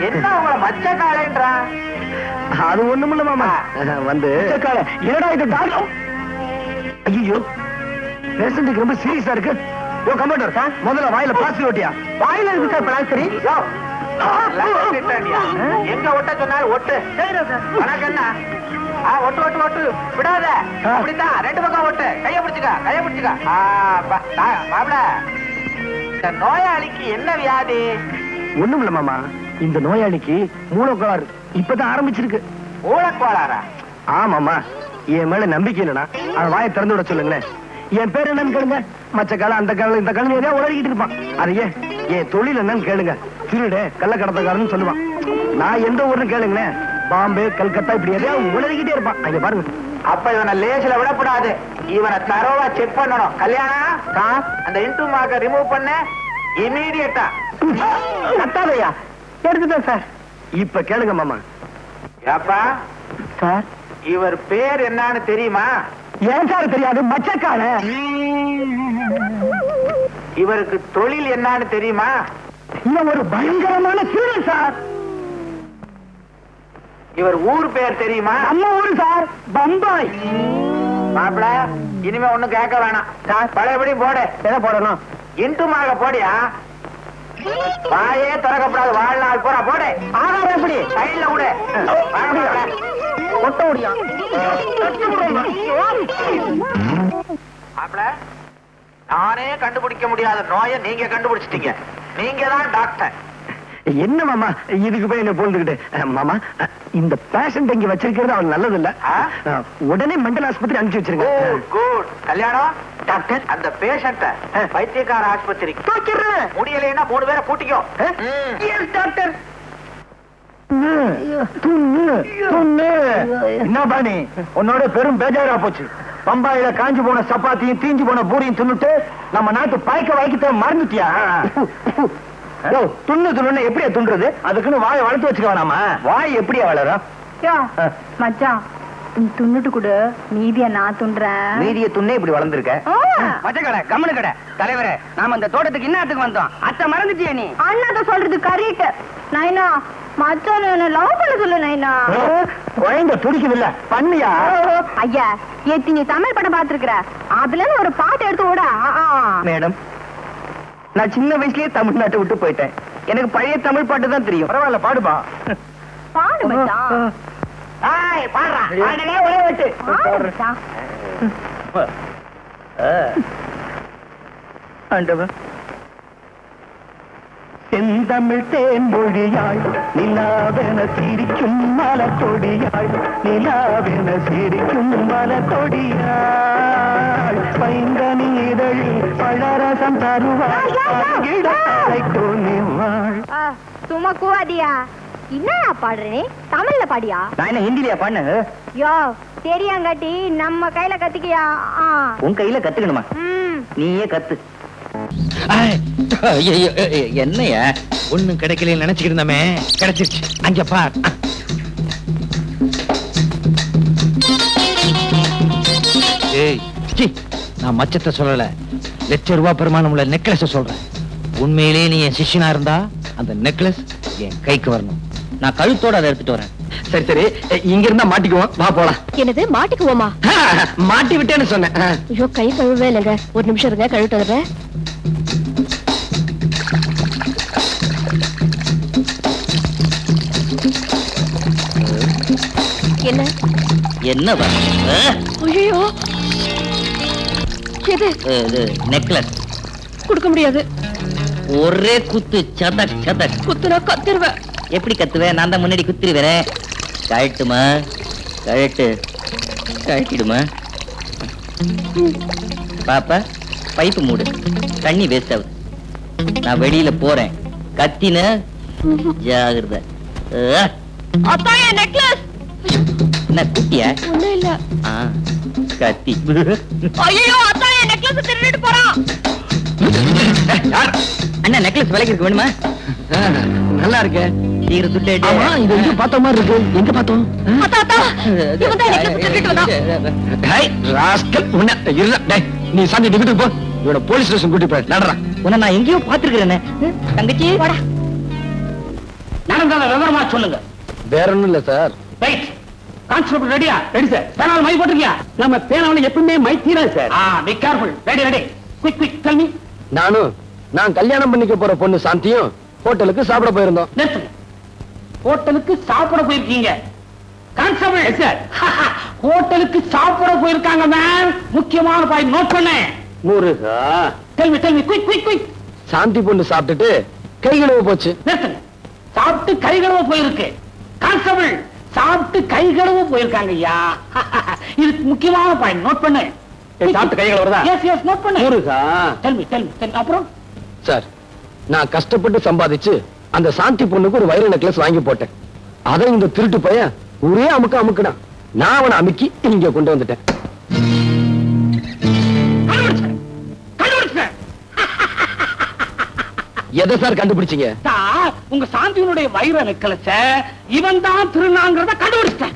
என்ன உங்களை மச்ச காலைன்றான்? அது ஒண்ணுமில்ல மாமா. வந்து என்னடா இது டாக்டர்? ஐயோ, பேஷண்ட்டுக்கு ரொம்ப சீரியஸா இருக்கு. ஓ கமாண்டர், முதல்ல வாயில பிளாஸ்டிக் ஓட்டியா? வாயில இருக்கு சார் பிளாஸ்டரி. எங்க ஒட்ட சொன்னாலும் ஒட்டு. உனக்கு என்ன? ஒட்டு ஒட்டு ஒட்டு விடாத. அப்படித்தான், ரெண்டு பக்கம் ஒட்டு. கைய பிடிச்சுக்க, கைய பிடிச்சுக்க. மாப்பிள, இந்த நோயாளிக்கு என்ன வியாதி? ஒண்ணுமில்ல மாமா, இந்த நோயாளிக்கு மூலக்கோளாறு இப்பதான் ஆரம்பிச்சிருக்கு. மூலக்கோளாரா? ஆமாமா, என் மேல நம்பிக்கை இல்லைனா அவன் வாயை திறந்து விட சொல்லுங்களேன். என் பேர் என்னன்னு கேளுங்க. மச்ச காலம், அந்த காலம், இந்த காலம் ஏதாவது உளறிக்கிட்டு இருப்பான். அதையே என் தொழில் என்னன்னு கேளுங்க. திருடு, கள்ளக்கடத்தக்காரன்னு சொல்லுவான். நான் எந்த ஊர்னு கேளுங்களேன், பாம்பே, கல்கத்தா, இப்படி எதையாவது உளறிக்கிட்டே இருப்பான். அங்க பாருங்க. அப்ப இவனை லேசில விடக்கூடாது. இவனை தரோவா செக் பண்ணணும். கல்யாணம், அந்த இன்டு மார்க்க ரிமூவ் பண்ண இமீடியட்டா. கத்தாதையா எடுத்துட்டேன் சார். இப்ப கேளுங்க மாமா. ஏப்பா சார், இவர் பேர் என்னன்னு தெரியுமா? ஏன் சார் தெரியாது? மச்சக்கால. இவருக்கு தொழில் என்னன்னு தெரியுமா? இவன் ஒரு பயங்கரமான திருடன் சார். இவர் ஊர் பேர் தெரியுமா? நம்ம ஊரு சார், பம்பாய். மாப்பிள, இனிமே ஒண்ணும் கேட்க வேணாம். பழையபடி போடு. எதை போடணும்? இன்டுமாக போடியா. வாயே திறக்கப்படாது வாழ்நாள் பூரா. போடு. ஆதாரம் எப்படி? சைட்ல விடு. ஒட்ட முடியும். மாப்பிள, நானே கண்டுபிடிக்க முடியாத நோயை நீங்க கண்டுபிடிச்சிட்டீங்க. நீங்க தான் டாக்டர். என்ன மாமா இதுக்கு போய் என்ன போந்துகிட்டு? மாமா, இந்த பேஷண்ட் இங்க வச்சிருக்கிறது அவன் நல்லது இல்ல. உடனே மெண்டல் ஆஸ்பத்திரி அனுப்பிச்சு வச்சிருங்க. குட். கல்யாணம் டாக்டர், அந்த பேஷண்ட வைத்தியக்கார ஆஸ்பத்திரிக்கு தூக்கிடுறேன். முடியலைன்னா 3 பேரை கூட்டிக்கோ. டாக்டர். என்ன பாணி, உன்னோட பெரும் பேஜாரா போச்சு. பம்பாயில காஞ்சி போன சப்பாத்தியும் தீஞ்சு போன பூரியும் தின்னுட்டு நம்ம நாட்டு பாய்க்க வாய்க்கிட்ட மறந்துட்டியா? துண்ணு துண்ணு எப்படியா துண்டுறது? அதுக்குன்னு வாயை வளர்த்து வச்சுக்க வேணாமா? வாய் எப்படியா வளரும்? மச்சான், நீ துண்ணுட்டு கொடு, மீதிய நான் துண்டுறேன். மீதிய துண்ணே இப்படி வளர்ந்துருக்க. மச்சக்கடை, கம்முனு கடை. தலைவரே, நாம இந்த தோட்டத்துக்கு இன்னத்துக்கு வந்தோம். அத்தை மறந்துட்டியா நீ? அண்ணாத்த சொல்றது கரெக்ட். நைனா, மச்சான் என்ன லவ் பண்ண சொல்லு நைனா. குழந்தை துடிக்குது இல்ல, பண்ணியா? ஐயா, ஏத்தி நீ தமிழ் படம் பாத்துருக்கிற, அதுல இருந்து ஒரு பாட்டு எடுத்து விட. மேடம், நான் சின்ன வயசுலயே தமிழ்நாட்டை விட்டு போயிட்டேன். எனக்கு பழைய தமிழ் பாட்டு தான் தெரியும். பரவாயில்ல, பாடுபா. பாடு மச்சான். பாடுறா. ஒரே வெட்டு. பாடு மச்சான். ஆண்டவன். செந்தமிழ் தேன்மொழியாள் நிலாவென சிரிக்கும் மலக்கொடியாள், நிலாவென சிரிக்கும் மலக்கொடியாள், பைங்கனி இதழில் பழரசம் தருவாள், சும்மா கூவாதியா. என்னயா பாடுறே? தமிழ்ல பாடியா? நான் என்ன ஹிந்திலியா பண்ணு? யோ, தெரியாங்காட்டி நம்ம கையில கத்துக்கியா? உன் கையில கத்துக்கணுமா? நீயே கத்து. என்னைய ஒண்ணும் கிடைக்கல நினைச்சுக்கிட்டு இருந்தமே, கிடைச்சிருச்சு. அங்க பார். ஏய், நான் மச்சத்தை சொல்லல, ₹1,00,000 பெருமானம் உள்ள நெக்லஸ் சொல்றேன். உண்மையிலேயே நீ என் சிஷ்யனா இருந்தா அந்த நெக்லஸ் என் கைக்கு வரணும். நான் கழுத்தோட அதை எடுத்துட்டு வரேன். சரி சரி, இங்க இருந்தா மாட்டிக்குவோம், வா போலாம். என்னது மாட்டிக்குவோமா? மாட்டி விட்டேன்னு சொன்னேன். ஐயோ, கை கழுவே இல்லைங்க. ஒரு நிமிஷம் இருங்க, கழுவிட்டு வந்துடுறேன். என்ன என்னவா? ஐயோ, எது? இது நெக்லஸ். கொடுக்க முடியாது. ஒரே குத்து சதக் சதக். குத்துனா கத்திருவேன். எப்படி கத்துவேன்? நான் தான் முன்னாடி குத்திருவேன். கழட்டுமா? கழட்டு. கழட்டிடுமா? பாப்பா பைப்பு மூடு, தண்ணி வேஸ்ட் ஆகுது. நான் வெளியில போறேன், கத்தின ஜாகிரதை. அப்பா என் நெக்லஸ். என்ன குட்டியா? ஒண்ணும் இல்ல. கத்தி. ஐயோ அப்பா என் நெக்லஸ் திருடிட்டு போறான். அண்ணா நெக்லஸ் விலைக்கு இருக்கு, வேணுமா? நல்லா இருக்கு. சீக்கிரம் துட்டு. ஆமா, இது எங்க பார்த்த மாதிரி இருக்கு. எங்க பார்த்தோம்? அத்தா அத்தா இவன் தான் நெக்லஸ் திருடிட்டு வந்தான். டேய் ராஸ்கல், உன்ன இருடா. டேய் நீ சாந்தி டிக்கெட் போ. இவன போலீஸ் ஸ்டேஷன் கூட்டி போய் நடறா. உன்னை நான் எங்கேயோ பாத்துருக்கிறேனே. தங்கச்சி போடா. நடந்தத விவரமா சொல்லுங்க. வேற ஒண்ணும் இல்ல சார். ரைட். கான்ஸ்டபிள் ரெடியா? Ready sir. பேனால மை போட்டுருக்கியா? நம்ம பேனால எப்பவுமே மை தீரா sir. Be careful. Ready ready. Quick quick tell me. நான் கல்யாணம் பண்ணிக்க போற பொண்ணு சாந்தியும் ஹோட்டலுக்கு சாப்பிட போயிருந்தோம். நிறுத்துங்க. ஹோட்டலுக்கு சாப்பிட போயிருக்கீங்க. கான்ஸ்டபிள் சார், ஹோட்டலுக்கு சாப்பிட போயிருக்காங்க மேம். முக்கியமான பாயிண்ட் நோட் பண்ணு. முருகா, tell me quick quick quick. Shanti பொண்ணு சாப்பிட்டுட்டு கை கழுவ போச்சு. நிறுத்துங்க. சாப்பிட்டு கை கழுவ போயிருக்கு. கான்ஸ்டபிள், சாப்பிட்டு கை கழுவ போயிருக்காங்க ஐயா. இது முக்கியமான பாயிண்ட் நோட் பண்ணு. சாப்பிட்டு கை கழுவுறதா? எஸ் எஸ் நோட் பண்ணு. முருகா, டெல் மீ. அப்புறம் சார், நான் கஷ்டப்பட்டு சம்பாதிச்சு அந்த சாந்தி பொண்ணுக்கு ஒரு வைர நெக்லஸ் வாங்கி போட்டேன். அதை இந்த திருட்டு பையன் ஒரே அமுக்குனா நான் அவனை அமுக்கி இங்க கொண்டு வந்துட்டேன். எதை சார் கண்டுபிடிச்சீங்க? உங்க சாந்தியினுடைய வைர நெக்லஸ இவன் தான் திருநாங்கிறத கண்டுபிடிச்சிட்டேன்.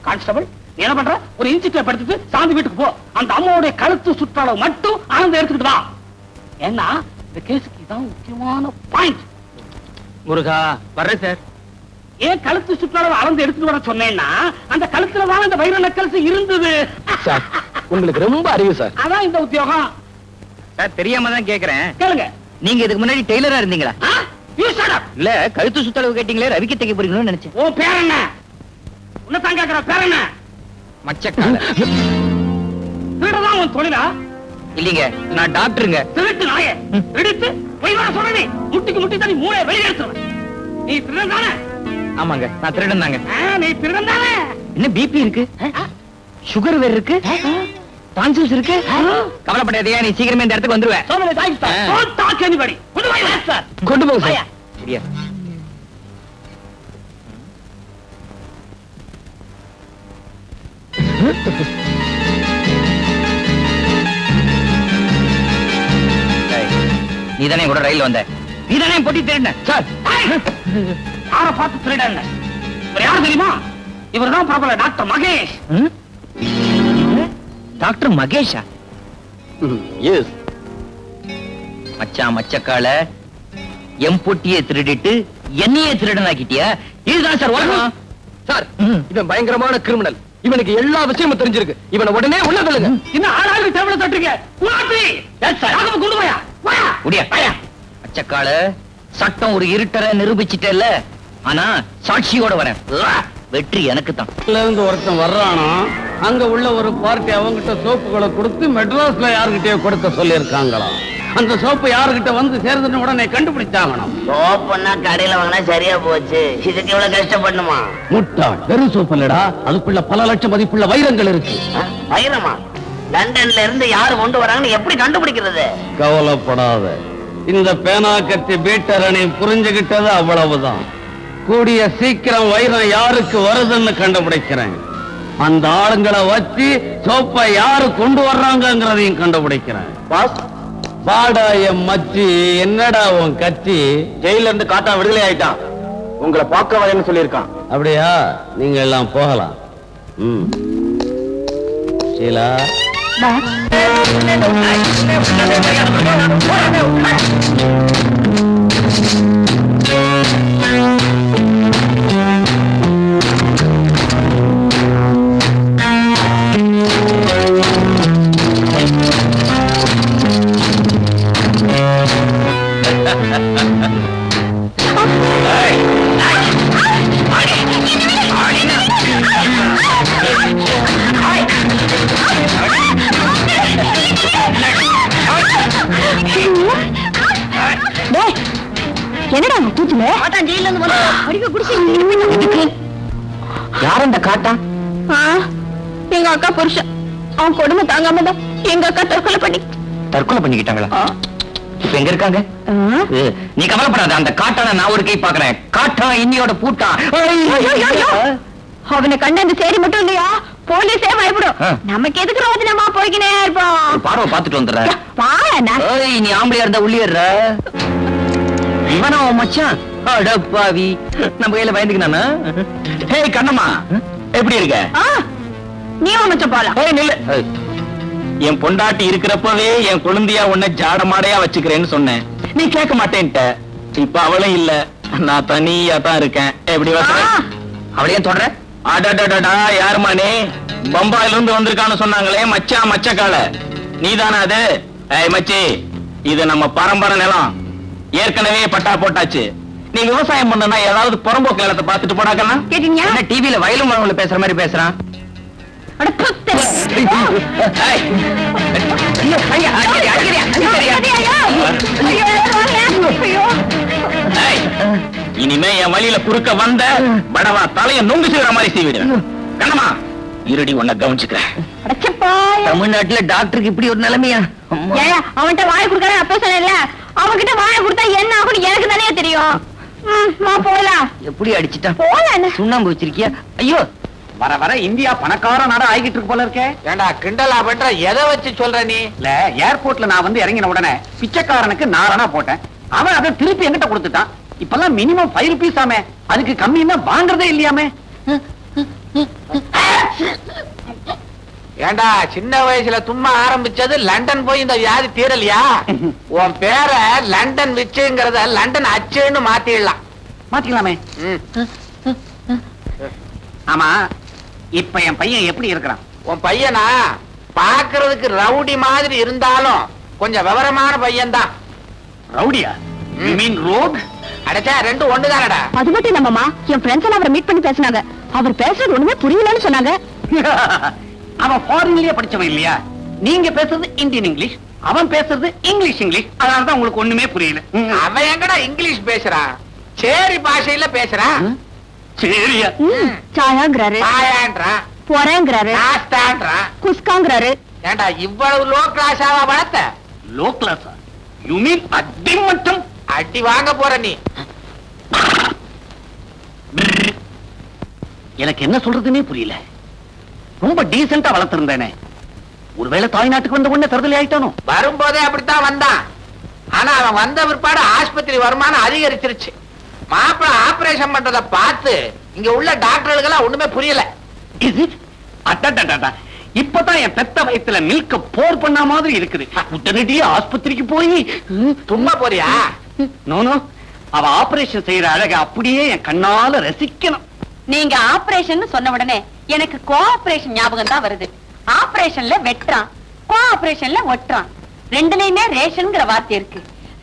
கான்ஸ்டபிள், என்ன பண்ற? ஒரு இன்சிட்ட படுத்துட்டு சாந்தி வீட்டுக்கு போ. அந்த அம்மாவுடைய கழுத்து சுற்றளவு மட்டும் ஆனந்த எடுத்துக்கிட்டு வா. ஏன்னா இந்த கேஸுக்கு இதான் முக்கியமான பாயிண்ட். முருகா, வர்றேன் சார். ஏன் கழுத்து சுற்றளவு அளந்து எடுத்துட்டு வர சொன்னேன்னா, அந்த கழுத்துல தான் இந்த வைர நெக்லஸ் இருந்தது. சார், உங்களுக்கு ரொம்ப அறிவு சார். அதான் இந்த உத்தியோகம். சார் தெரியாம தான் கேக்குறேன். கேளுங்க. நீங்க இதுக்கு முன்னாடி டெய்லரா இருந்தீங்களா? You shut up. இல்ல கழுத்து சுத்தளவு கேட்டீங்களே, ரவிக்கு தைக்க போறீங்களோன்னு நினைச்சேன். உன் பேர் என்ன? உன்னை தான் கேக்குற. பேர் என்ன? மச்சக்கால. திருடதான் உன் தொழிலா? இல்லீங்க, நான் டாக்டருங்க. திருட்டு நாயே. திருடிட்டு போய் வர சொல்றேன். நீ முட்டிக்கு முட்டி தண்ணி மூளை வெளியே எடுத்துருவேன். நீ திருடன் தானே? ஆமாங்க, நான் திருடன் தாங்க. நீ திருடன் தானே? என்ன பிபி இருக்கு, சுகர் வேற இருக்கு, டான்சில்ஸ் இருக்கு. கவலைப்படாதீங்க, நீ சீக்கிரமே இந்த இடத்துக்கு வந்துருவேன். So many thanks, sir. Don't talk anybody. கொண்டு போய் வை, sir. கொண்டு போங்க சார். சரியா? நீதானே கூட ரயில் வந்த, நீதானே பொட்டி திருடின. சார், யாரை பார்த்து திருடன்? இவர் யார் தெரியுமா? இவர்தான் பிரபல டாக்டர் மகேஷ். டாக்டர் மகேஷா? எஸ். மச்சான் மச்சக்கால எம் பொட்டியை திருடிட்டு என்னையே திருடனாக்கிட்டியா? இதுதான் சார் உலகம். சார், இவன் பயங்கரமான கிரிமினல். இவனுக்கு எல்லா விஷயமும் தெரிஞ்சிருக்கு. இவனை உடனே உள்ள தள்ளுங்க. இன்னும் ஆளாளுக்கு டேபிள தட்டுங்க. உலாத்தி. Yes sir. ஆக கொண்டு போயா. போயா. முடியா. மச்சக்கால சட்டம் ஒரு இருட்டரை நிரூபிச்சிட்டேல்ல, ஆனா சாட்சியோட வரேன். வெற்றி எனக்கு தான். இருந்து ஒருத்தன் வர்றானோ, அங்க உள்ள ஒரு பார்ட்டி அவங்கிட்ட சோப்புகளை கொடுத்து மெட்ராஸ்ல யாருகிட்டயோ கொடுக்க சொல்லி இருக்காங்களாம். அந்த சோப்பு யாருகிட்ட வந்து சேர்ந்துன்னு உடனே கண்டுபிடிச்சாங்கணும். சோப்புன்னா கடையில வாங்கினா சரியா போச்சு. இதுக்கு இவ்வளவு கஷ்டப்படணுமா? முட்டாள், வெறும் சோப்பு இல்லடா, அதுக்குள்ள பல லட்சம் மதிப்புள்ள வைரங்கள் இருக்கு. வைரமா? லண்டன்ல இருந்து யாரு கொண்டு வராங்கன்னு எப்படி கண்டுபிடிக்கிறது? கவலைப்படாத, இந்த பேனா கத்தி பீட்டரணி புரிஞ்சுகிட்டது அவ்வளவுதான். கூடிய சீக்கிரம் வைரம் யாருக்கு வருதுன்னு கண்டுபிடிக்கிறேன். அந்த ஆளுங்களை வச்சு சோப்பை யாரு கொண்டு வர்றாங்கிறதையும் கண்டுபிடிக்கிறேன். பாடா என் மச்சி, என்னடா உன் கட்சி? ஜெயில இருந்து காட்டா விடுதலை ஆயிட்டான். உங்களை பார்க்க வரேன்னு சொல்லியிருக்கான். அப்படியா? நீங்க எல்லாம் போகலாம். ஷீலா, தான் ஜெயில இருந்து வந்து அடிக்க குடிச்சு யார் அந்த காட்டா? எங்க அக்கா புருஷன் அவன் கொடுமை தாங்காம தான் எங்க அக்கா தற்கொலை பண்ணிக்கிட்டாங்களா? இப்ப எங்க இருக்காங்க? நீ கவலைப்படாத, அந்த காட்டான நான் ஒரு கை பாக்குறேன். காட்டா இன்னியோட பூட்டா. அவனை கண்ட அந்த சேரி மட்டும் இல்லையா போலீஸே பயப்படும். நமக்கு எதுக்கு ரோதினமா போய்கினே இருப்போம். பார்வை பாத்துட்டு வந்துடுற. பாருண்ணா நீ ஆம்பளையா இருந்தா உள்ளிடுற. இவனா உன் மச்சான்? அடப்பாவி, நம்ம கையில பயந்துக்கினானா? ஹே கண்ணம்மா, எப்படி இருக்க? நீ மச்சம் போலாம். நில்லு. என் பொண்டாட்டி இருக்கிறப்பவே என் குழந்தையா உன்னை ஜாடமாடையா வச்சுக்கிறேன்னு சொன்னேன். நீ கேட்க மாட்டேன்ட்ட. இப்ப அவளும் இல்ல, நான் தனியா தான் இருக்கேன். எப்படி அவளையும் தொடர? அடடடடா, யாருமா நீ? பம்பாயில இருந்து வந்திருக்கான்னு சொன்னாங்களே மச்சான் மச்சக்கால, நீதானா அது? ஏய் மச்சி, இது நம்ம பரம்பரை நிலம், ஏற்கனவே பட்டா போட்டாச்சு. நீ விவசாயம் பண்ணனா ஏதாவது புறம்போக்கு நிலத்தை பார்த்துட்டு போடாக்கன்னா? கேட்டீங்க? டிவில வயலும் மரங்களை பேசுற மாதிரி பேசுறான். இனிமே என் வழியில குறுக்க வந்த படவா தலைய நொங்கு செய்யற மாதிரி செய்விடு. கண்ணம்மா, இருடி உன்னை கவனிச்சுக்கிறேன். தமிழ்நாட்டுல டாக்டருக்கு இப்படி ஒரு நிலைமையா? அவன்கிட்ட வாய கொடுக்கறேன் அப்ப சொன்னேன்ல, அவன்கிட்ட வாய கொடுத்தா என்ன ஆகும் எனக்கு தானே தெரியும். போலாம். எப்படி அடிச்சுட்டா? போலாம். சுண்ணாம்பு வச்சிருக்கியா? ஐயோ, வர வர இந்தியா பணக்கார நாடா ஆகிட்டு இருக்கு போல இருக்கே. ஏண்டா கிண்டலா பண்ற? எதை வச்சு சொல்ற நீ? இல்ல, ஏர்போர்ட்ல நான் வந்து இறங்கின உடனே பிச்சைக்காரனுக்கு நாரணா போட்டேன். அவன் அதை திருப்பி என்கிட்ட கொடுத்துட்டான். இப்பெல்லாம் மினிமம் 5 rupees ஆமே, அதுக்கு கம்மின்னா வாங்குறதே இல்லையாமே. ஏண்டா சின்ன வயசுல தும்மா ஆரம்பிச்சது லண்டன் போய் இந்த வியாதி தீரலையா? உன் பேரை லண்டன் விச்சுங்கிறத லண்டன் அச்சுன்னு மாத்திடலாம். மாத்திக்கலாமே. ஆமா, இப்ப என் பையன் எப்படி இருக்கிறான்? உன் பையனா பாக்குறதுக்கு ரவுடி மாதிரி இருந்தாலும் கொஞ்சம் விவரமான பையன் தான். ரவுடியா? You mean rogue? அடச்சா, ரெண்டும் ஒண்ணுதானடா. அது மட்டும் இல்லம்மா, என் ஃப்ரெண்ட்ஸ் எல்லாம் அவரை மீட் பண்ணி பேசினாங்க. அவர் பேசுறது ஒண்ணுமே புரியலன்னு சொன்னாங்க. அவன் ஃபாரின்லயே படிச்சவன் இல்லையா? நீங்க பேசுறது இந்தியன் இங்கிலீஷ், அவன் பேசுறது இங்கிலீஷ். அதனாலதான் உங்களுக்கு ஒண்ணுமே புரியல. அவன் எங்கடா இங்கிலீஷ் பேசுறான்? சேரி பாஷையில பேசுறான். சரியா? சாயாங்கிறாரு, பாயான்றான், பொறேங்கிறாரு, நாஸ்தான்றான், குஸ்காங்கிறாரு. ஏண்டா இவ்வளவு லோ கிளாஸாவா வளர்த்த? லோ கிளாஸா? யூ மீன் அடிமட்டம்? அடி வாங்க போற நீ. எனக்கு என்ன சொல்றதுன்னே புரியல. ரொம்ப டீசெண்டா வளர்த்திருந்தேனே, ஒருவேளை தாய்நாட்டுக்கு வந்த உடனே தருதலை ஆயிட்டானோ? வரும்போதே அப்படித்தான் வந்தான். ஆனா அவன் வந்த பிற்பாடு ஆஸ்பத்திரி வருமானம் அதிகரிச்சிருச்சு. மாப்பிள ஆபரேஷன் பண்றத பார்த்து இங்க உள்ள டாக்டர்களுக்கு ஒண்ணுமே புரியல. இப்பதான் என் பெத்த வயித்துல மில்க போர் பண்ண மாதிரி இருக்குது. உடனடியே ஆஸ்பத்திரிக்கு போய் சும்மா போறியா? நோனோ, அவ ஆபரேஷன் செய்யற அழக அப்படியே என் கண்ணால ரசிக்கணும். நீங்க ஆபரேஷன் சொன்ன உடனே எனக்கு கோஆபரேஷன் ஞாபகம் தான் வருது. ஆபரேஷன்ல வெட்டுறான், கோஆபரேஷன்ல ஒட்டுறான். ரெண்டுலயுமே ரேஷன்ங்கிற வார்த்தை இருக்கு.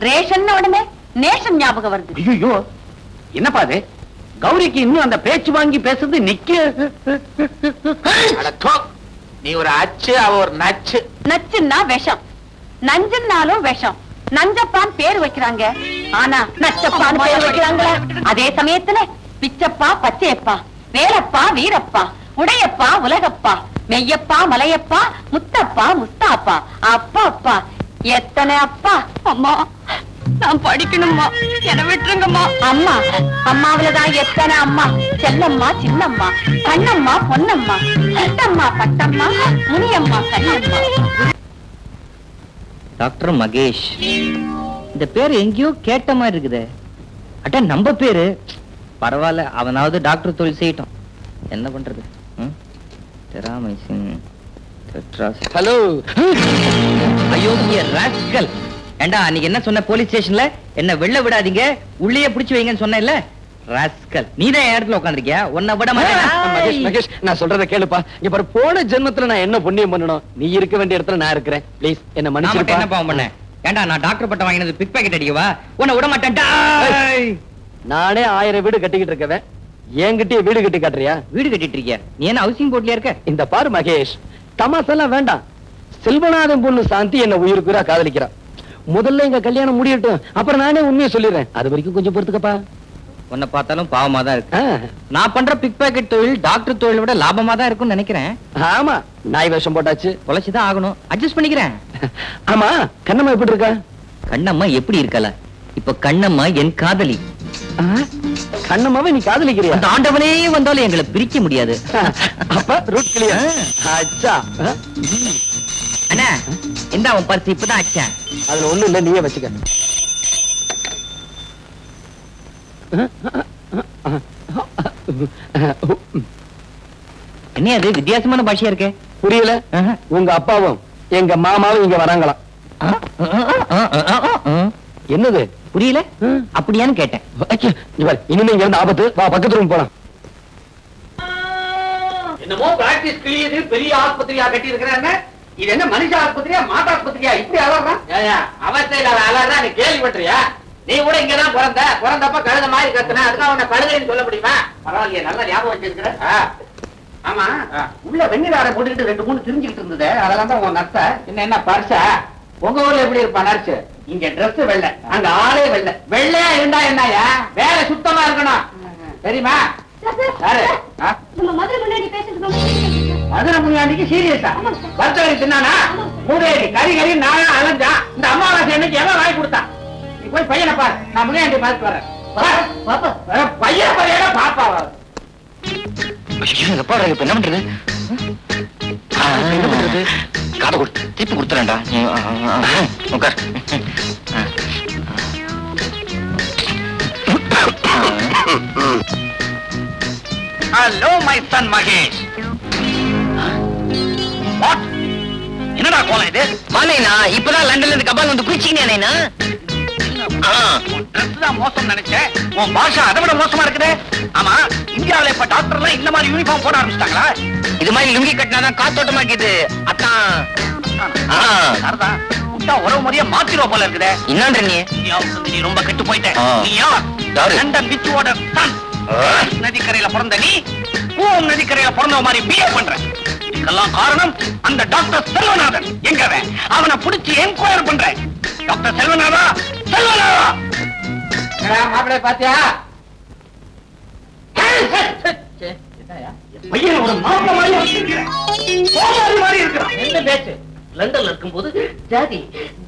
ரேஷன் உடனே நேஷன் ஞாபகம் வருது. ஐயோ, என்னப்பா அது? கௌரிக்கு இன்னும் அந்த பேச்சு வாங்கி பேசுறது நிக்க. அட தோ, நீ ஒரு அச்சு, அவ ஒரு நச்சு. நச்சுன்னா விஷம், நஞ்சுன்னாலும் விஷம். நஞ்சப்பான் பேர் வைக்கிறாங்க, ஆனா நச்சப்பான் பேர் வைக்கிறாங்களா? அதே சமயத்துல பிச்சப்பா, பச்சையப்பா, வேலப்பா, வீரப்பா, உடையப்பா, உலகப்பா, மெய்யப்பா, மலையப்பா, முத்தப்பா, முஸ்தாப்பா, அப்பா அப்பா, எத்தனை அப்பா. அம்மா, நான் படிக்கணும்மா, என்ன விட்டுருங்கம்மா. அம்மா, அம்மாவிலதான் எத்தனை அம்மா. செல்லம்மா, சின்னம்மா, கண்ணம்மா, பொன்னம்மா, பட்டம்மா, பட்டம்மா, முனியம்மா, கண்ணம்மா. டாக்டர் மகேஷ், இந்த பேரு எங்கேயோ கேட்ட மாதிரி இருக்குதே. அட்ட நம்ம பேரு. பரவாயில்ல, அவனாவது டாக்டர் தொழில் செய்யட்டும். என்ன பண்றது? ஹலோ, அயோக்கிய ராஸ்கல். ஏண்டா, அன்னைக்கு என்ன சொன்ன போலீஸ் ஸ்டேஷன்ல? என்ன வெளில விடாதீங்க, உள்ளே புடிச்சு வைங்கன்னு சொன்னேன்ல. ராஸ்கல், நீதான் என் இடத்துல உட்கார்ந்திருக்கியா? உன்னை விட மகேஷ், மகேஷ், நான் சொல்றத கேளுப்பா. இங்க பாரு, போன ஜென்மத்துல நான் என்ன புண்ணியம் பண்ணணும்? நீ இருக்க வேண்டிய இடத்துல நான் இருக்கிறேன். ப்ளீஸ் என்ன மன்னிச்சிருப்பா. என்ன பாவம் பண்ண? ஏண்டா, நான் டாக்டர் பட்டம் வாங்கினது பிக் பாக்கெட் அடிக்கவா? உன்னை விட மாட்டேன்டா. நானே 1000 வீடு கட்டிக்கிட்டு இருக்கவன், என்கிட்டயே வீடு கட்டி காட்டுறியா? வீடு கட்டிட்டு இருக்கியா? நீ என்ன ஹவுசிங் போர்ட்லயா இருக்க? இந்த பாரு மகேஷ், தமாசெல்லாம் வேண்டாம். செல்வநாதன் பொண்ணு சாந்தி என்ன உயிருக்குறா காதலிக்கிறான். முதல்ல எங்க கல்யாணம் முடியட்டும், அப்புறம் நானே உண்மையை சொல்லிடுறேன். அது வரைக்கும் கொஞ்சம் பொறுத்துக்கப்பா. உன்னை பார்த்தாலும் பாவமா தான் இருக்கு. நான் பண்ற பிக் பாக்கெட் தொழில் டாக்டர் தொழிலை விட லாபமா தான் இருக்கும்னு நினைக்கிறேன். ஆமா, நாய் வேஷம் போட்டாச்சு, தொலைச்சுதான் ஆகணும், அட்ஜஸ்ட் பண்ணிக்கிறேன். ஆமா, கண்ணம்மா எப்படி இருக்கா? கண்ணம்மா எப்படி இருக்கல? இப்ப கண்ணம்மா என் காதலி. கண்ணம்மாவை நீ காதலிக்கிறியா? அந்த ஆண்டவனே வந்தாலும் எங்களை பிரிக்க முடியாது. அப்ப ரூட் கிளியர். அச்சா, அண்ணா இந்த அவன் பரிசு இப்பதான் அச்சேன். அதுல ஒண்ணும் இல்ல, நீயே வச்சுக்க. என்ன அது வித்தியாசமான பாஷையா இருக்கு? புரியல? உங்க அப்பாவும் எங்க மாமாவும் இங்க வராங்களாம். என்னது புரியல? அப்படியான்னு கேட்டேன். இனிமே இங்க இருந்து ஆபத்து, வா பக்கத்து ரூம் போலாம். என்னமோ பிராக்டிஸ் கிளியது பெரிய ஆஸ்பத்திரியா கட்டி இருக்கிறாங்க. இது என்ன மனுஷ ஆஸ்பத்திரியா மாட்டு ஆஸ்பத்திரியா இப்படி அலறான்? அவஸ்தையில அலறான், நீ கேள்விப்பட்டியா? நீ கூட இங்கதான் பிறந்தப்ப கழுத மாதிரி கத்துன, அதுக்காக உன்னை கழுதைன்னு சொல்ல முடியுமா? பரவாயில்லையே, நல்ல ஞாபகம் வச்சிருக்கிற. ஆமா, உள்ள வெண்ணிலாரை போட்டுக்கிட்டு 2-3 திரிஞ்சுக்கிட்டு இருந்தது, அதெல்லாம் தான் உன் நர்ஸ. என்ன பர்சா? உங்க ஊர்ல எப்படி இருப்பா நர்ஸ்? இங்க Dress வெள்ளை, அங்க ஆளே வெள்ளை. வெள்ளையா இருந்தா என்னயா? வேலை சுத்தமா இருக்கணும், தெரியுமா? மதுரை முன்னாடிக்கு சீரியஸா வர்த்தகரி தின்னானா? மூடேடி கறி நானா அலைஞ்சா? இந்த அமாவாசை அன்னைக்கு எவன் வாங்கி கொடுத்தான்? நீ போய் பையனை பாரு, நான் முன்னாடி பார்த்து வரேன். பையன் பையனா பாப்பா இப்ப என்ன பண்றது? என்ன பண்றது? காதை கொடுத்து திருப்பி கொடுத்துறேன்டா. உட்கார். Hello my son Mahesh. What? என்னடா கோலம் இது? மாலைனா இப்பதான் லண்டன்ல இருந்து கபால் வந்து குளிச்சிங்க. ட்ரெஸ் தான் மோசம் நினைச்சேன், உன் பாஷா அதை விட மோசமா இருக்குது. ஆமா, இந்தியாவில இப்ப டாக்டர்லாம் இந்த மாதிரி யூனிஃபார்ம் போட ஆரம்பிச்சிட்டாங்களா? இது மாதிரி லுங்கி கட்டினாதான் காத்தோட்டமா இருக்குது. அத்தான் சரிதான், விட்டா உறவு முறைய மாத்திரோ போல இருக்குதே. என்னன்ற நீ? நீ ரொம்ப கெட்டு போயிட்ட. நீ யாரு? London பிச்சுவோட Sun. நதிக்கரையில பிறந்த நீ பூம் நதிக்கரையில பிறந்த மாதிரி பிஹேவ் பண்ற. இதுக்கெல்லாம் காரணம் அந்த டாக்டர் செல்வநாதன். எங்கவே அவனை பிடிச்சி என்கொயர் பண்ற. டாக்டர் செல்வநாதா, செல்வநாதா. மாப்பிள்ளை பாத்தியா? பையன் ஒரு மாப்பிள்ளை மாதிரி வச்சிருக்கிறேன், கோமாளி மாதிரி இருக்கிறான். என்ன பேச்சு? லண்டன்ல இருக்கும்போது ஜாதி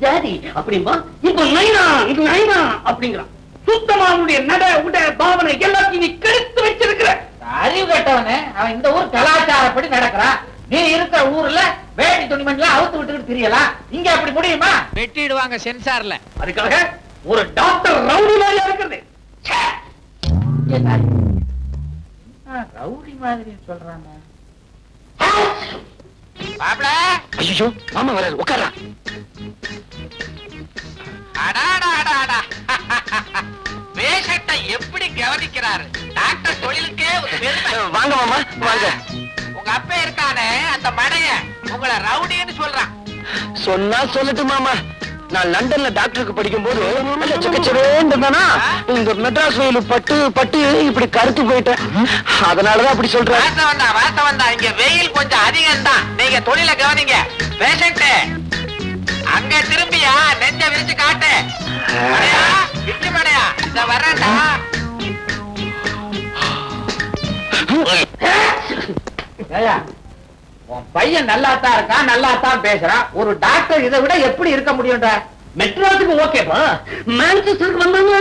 ஜாதி அப்படிம்பா, இப்ப நைனா இது நைனா அப்படிங்கிறான். சுத்தமா அவனுடைய நட உட பாவனை எல்லாத்தையும் நீ கெடுத்து வச்சிருக்கிற. அறிவு கட்டவனே, அவன் இந்த ஊர் கலாச்சாரப்படி நடக்கிறான். நீ இருக்கிற ஊர்ல வேட்டி துணிமணிலாம் அவுத்து விட்டுக்கிட்டு தெரியலாம், இங்க அப்படி முடியுமா? வெட்டிடுவாங்க சென்சார்ல. அதுக்காக ஒரு டாக்டர் ரவுடி மாதிரியா இருக்கிறது. ரவுடி மாதிரி சொல்றாங்க. மாப்பிள, ஐயோ, மாமா வராரு, உட்காரா. பேஷண்ட்டை எப்படி கவனிக்கிறாரு? டாக்டர் தொழிலுக்கே ஒரு பெருமை. வாங்க மாமா, வாங்க. உங்க அப்பா இருக்கானே அந்த மடைய உங்களை ரவுடின்னு சொல்றான். சொன்னா சொல்லட்டு மாமா, நான் லண்டன்ல டாக்டருக்கு படிக்கும் போது இந்த மெட்ராஸ் வெயில் பட்டு பட்டு இப்படி கருத்து போயிட்டேன். அதனாலதான் அப்படி சொல்றேன். வார்த்தை வந்தா இங்க வெயில் கொஞ்சம் அதிகம் தான். நீங்க தொழில கவனிங்க. பேஷண்ட் அங்க திரும்பியா நெஞ்ச விரிச்சு காட்டு. விட்டு மடையா, இந்த வரேன்டா. உன் பையன் நல்லாத்தான் இருக்கான், நல்லாத்தான் பேசுறான். ஒரு டாக்டர் இதை விட எப்படி இருக்க முடியும்டா? மெட்ராஸுக்கு ஓகேப்பா, மான்செஸ்டருக்கு வந்தாங்க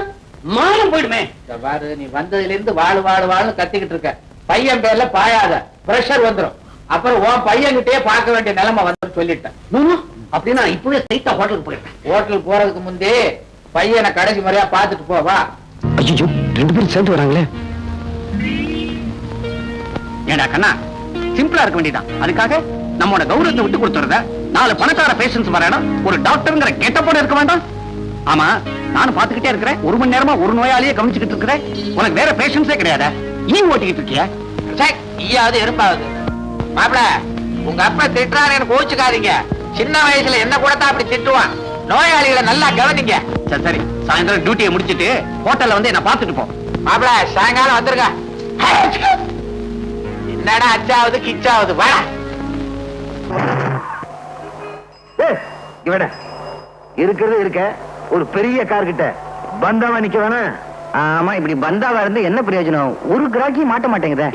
மானம் போயிடுமே. பாரு, நீ வந்ததுல இருந்து வாழு வாழு வாழு கத்திக்கிட்டு இருக்க. பையன் பேர்ல பாயாத, பிரஷர் வந்துடும். அப்புறம் உன் பையன் கிட்டே பார்க்க வேண்டிய நிலைமை வந்து சொல்லிட்டேன். அப்படின்னா இப்பவே ஸ்ட்ரைட்டா ஹோட்டலுக்கு போயிட்டேன். ஹோட்டலுக்கு போறதுக்கு முந்தே பையனை கடைசி முறையா பார்த்துட்டு போவா. ஐயோ, 2 பேரும் சேர்ந்து வராங்களே. ஏடா கண்ணா, சிம்பிளா இருக்க வேண்டியதான். அதுக்காக நம்மோட கௌரவத்தை விட்டு கொடுத்துறத 4 பணக்கார பேஷன்ஸ் வரணும், ஒரு டாக்டர்ங்கிற கெட்டப்போட இருக்க வேண்டாம். ஆமா, நானும் பாத்துக்கிட்டே இருக்கிறேன். 1 மணி நேரமா ஒரு நோயாளியே கவனிச்சுக்கிட்டு இருக்கிறேன். உனக்கு வேற பேஷன்ஸே கிடையாதா? நீ ஓட்டிக்கிட்டு இருக்கியா? ஈயாவது எறும்பாவது. மாப்பிள, உங்க அப்பா திட்டுறாரு, கோச்சுக்காதீங்க. சின்ன வயசுல என்ன கூட தான் அப்படி திட்டுவான். நோயாளிகளை நல்லா கவனிங்க. சரி சரி, சாயந்தரம் டியூட்டியை முடிச்சிட்டு ஹோட்டல்ல வந்து என்ன பாத்துட்டு போ. மாப்பிள, சாயங்காலம் வந்துருங்க. என்னடா அச்சாவது கிச்சாவது? வா. இவட இருக்கிறது இருக்க ஒரு பெரிய கார் கிட்ட பந்தாவா நிக்க வேணா. ஆமா, இப்படி பந்தாவா இருந்து என்ன பிரயோஜனம்? ஒரு கிராக்கி மாட்ட மாட்டேங்குதே.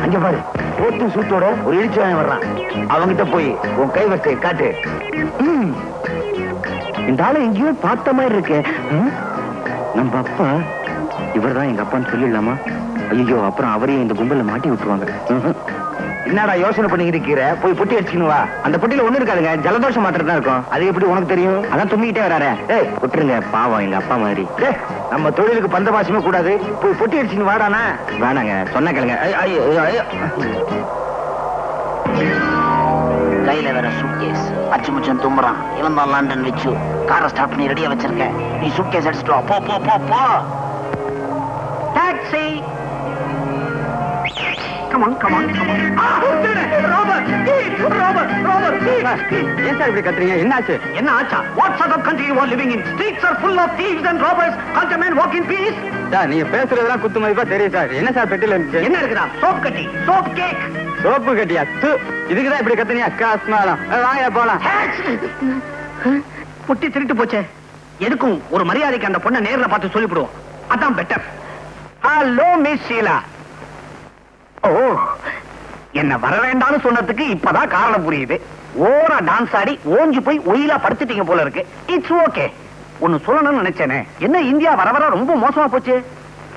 அங்க பாரு, போட்டு சூட்டோட ஒரு இழிச்சவன் வர்றான். அவங்கிட்ட போய் உன் கை வச்சு காட்டு. இந்த ஆளை எங்கேயோ பார்த்த மாதிரி இருக்கு. நம்ம அப்பா இவர்தான் எங்க அப்பான்னு சொல்லிடலாமா? ஐயோ, அப்புறம் அவரையும் இந்த கும்பல மாட்டி விட்டுருவாங்க. என்னடா யோசனை பண்ணி இருக்கிற? போய் பொட்டி அடிச்சுன்னு வா. அந்த பொட்டியில ஒண்ணு இருக்காதுங்க, ஜலதோஷம் மாத்திரம் தான் இருக்கும். அது எப்படி உனக்கு தெரியும்? அதான் தும்பிக்கிட்டே வராரு. ஏய், விட்டுருங்க, பாவம் எங்க அப்பா மாதிரி. நம்ம தொழிலுக்கு பந்த பாசமே கூடாது. போய் பொட்டி அடிச்சுன்னு வாடானா. வேணாங்க, சொன்ன கேளுங்க. கையில வேற சூட்கேஸ், அச்சு முச்சம் தும்புறான். இவன் தான் லண்டன் வச்சு காரை ஸ்டார்ட் பண்ணி ரெடியா வச்சிருக்கேன். நீ சூட்கேஸ் அடிச்சுட்டு வா. போ போ போ போ. Taxi. Come on, come on, come on. Robert! Robert! Robert! ஏன் சார் இப்படி கத்துறீங்க? என்னாச்சு? என்ன ஆச்சா? What sort of country you are living in? Streets are full of thieves and robbers. Can't a man walk in peace? Sir, நீங்க பேசுறதெல்லாம் குத்து மதிப்பா தெரியும் சார். என்ன சார் பெட்டில இருந்துச்சு? என்ன இருக்குதா? சோப் கட்டி, சோப் கேக். சோப்பு கட்டியா? இதுக்குதான் இப்படி கத்துறீங்க? அக்காஸ்மாலாம். வாங்க போலாம். புட்டி திருட்டு போச்சே. எதுக்கும் ஒரு மரியாதைக்கு அந்த பொண்ணை நேர்ல பார்த்து சொல்லிவிடுவோம். அதான் better. Hello miss Sheela. Oh, என்ன வர வேண்டாம்னு சொன்னதுக்கு இப்பதான் காரணம் புரியுது. ஓரா டான்ஸ் ஆடி ஓஞ்சு போய் ஒயிலா படுத்துட்டீங்க போல இருக்கு. It's okay. ஒன்னு சொல்லணும்னு நினைச்சேனே. என்ன இந்தியா வர வர ரொம்ப மோசமா போச்சு.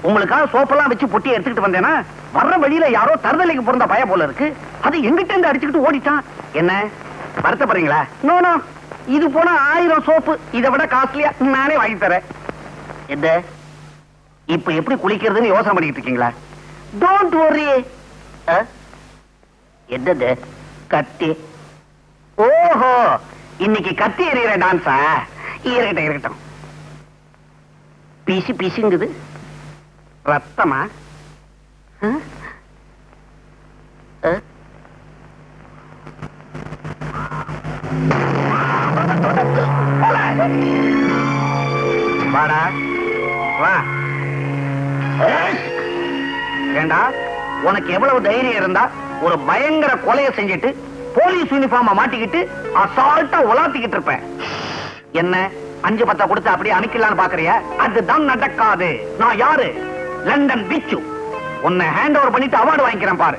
உங்களுக்காக சோப்பெல்லாம் வச்சு பொட்டி எடுத்துக்கிட்டு வந்தேன்னா வர்ற வழியில யாரோ தருதலைக்கு பிறந்த பய போல இருக்கு. அது எங்கிட்ட இருந்து அடிச்சுக்கிட்டு ஓடிட்டான். என்ன வருத்தப்படுறீங்களா? நோ நோ, இது போனா 1000 சோப்பு இதை விட காஸ்ட்லியா நானே வாங்கி தரேன். என்ன இப்ப எப்படி குளிக்கிறதுன்னு யோசனை பண்ணிட்டு இருக்கீங்களா? Don't worry. என்னது கத்தி? ஓஹோ, இன்னைக்கு கத்தி எறிகிற டான்ஸா? இருக்கட்டும் இருக்கட்டும். பீசி பீசிங்குது. ரத்தமா? வாடா வா. ஏண்டா, உனக்கு எவ்வளவு தைரியம் இருந்தா ஒரு பயங்கர கொலையை செஞ்சுட்டு போலீஸ் யூனிஃபார்ம மாட்டிக்கிட்டு அசால்ட்டா உலாத்திக்கிட்டு இருப்பேன். என்ன 5-10 கொடுத்து அப்படியே அனுக்கலான்னு பாக்குறியா? அதுதான் நடக்காது. நான் யாரு? லண்டன் பிச்சு. உன்னை ஹேண்ட் ஓவர் பண்ணிட்டு அவார்டு வாங்கிக்கிறேன் பாரு.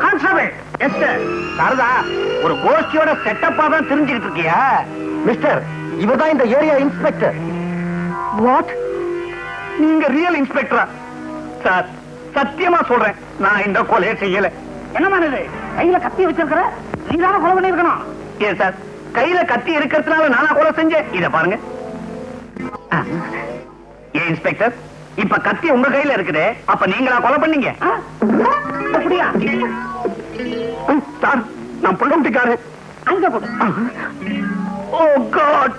கான்ஸ்டபிள். Yes sir. சாரதா, ஒரு கோஷ்டியோட செட்டப்பா தான் தெரிஞ்சுக்கிட்டு இருக்கியா? மிஸ்டர், இவர்தான் இந்த ஏரியா இன்ஸ்பெக்டர். வாட்? நீங்க ரியல் இன்ஸ்பெக்டரா? சார், சத்தியமா சொல்றேன், நான் இந்த கொலையை செய்யல. என்னமா இது? கையில கத்தி வச்சிருக்கிற? நீதான கொலை பண்ணிருக்கணும். ஏன் சார், கையில கத்தி இருக்கிறதுனால நானா கொலை செஞ்சேன்? இத பாருங்க. ஏன் இன்ஸ்பெக்டர், இப்ப கத்தி உங்க கையில இருக்குதே, அப்ப நீங்களா கொலை பண்ணீங்க? அப்படியா? சார், நான் புள்ளம்பிக்காரு. அங்க போடு. Oh God,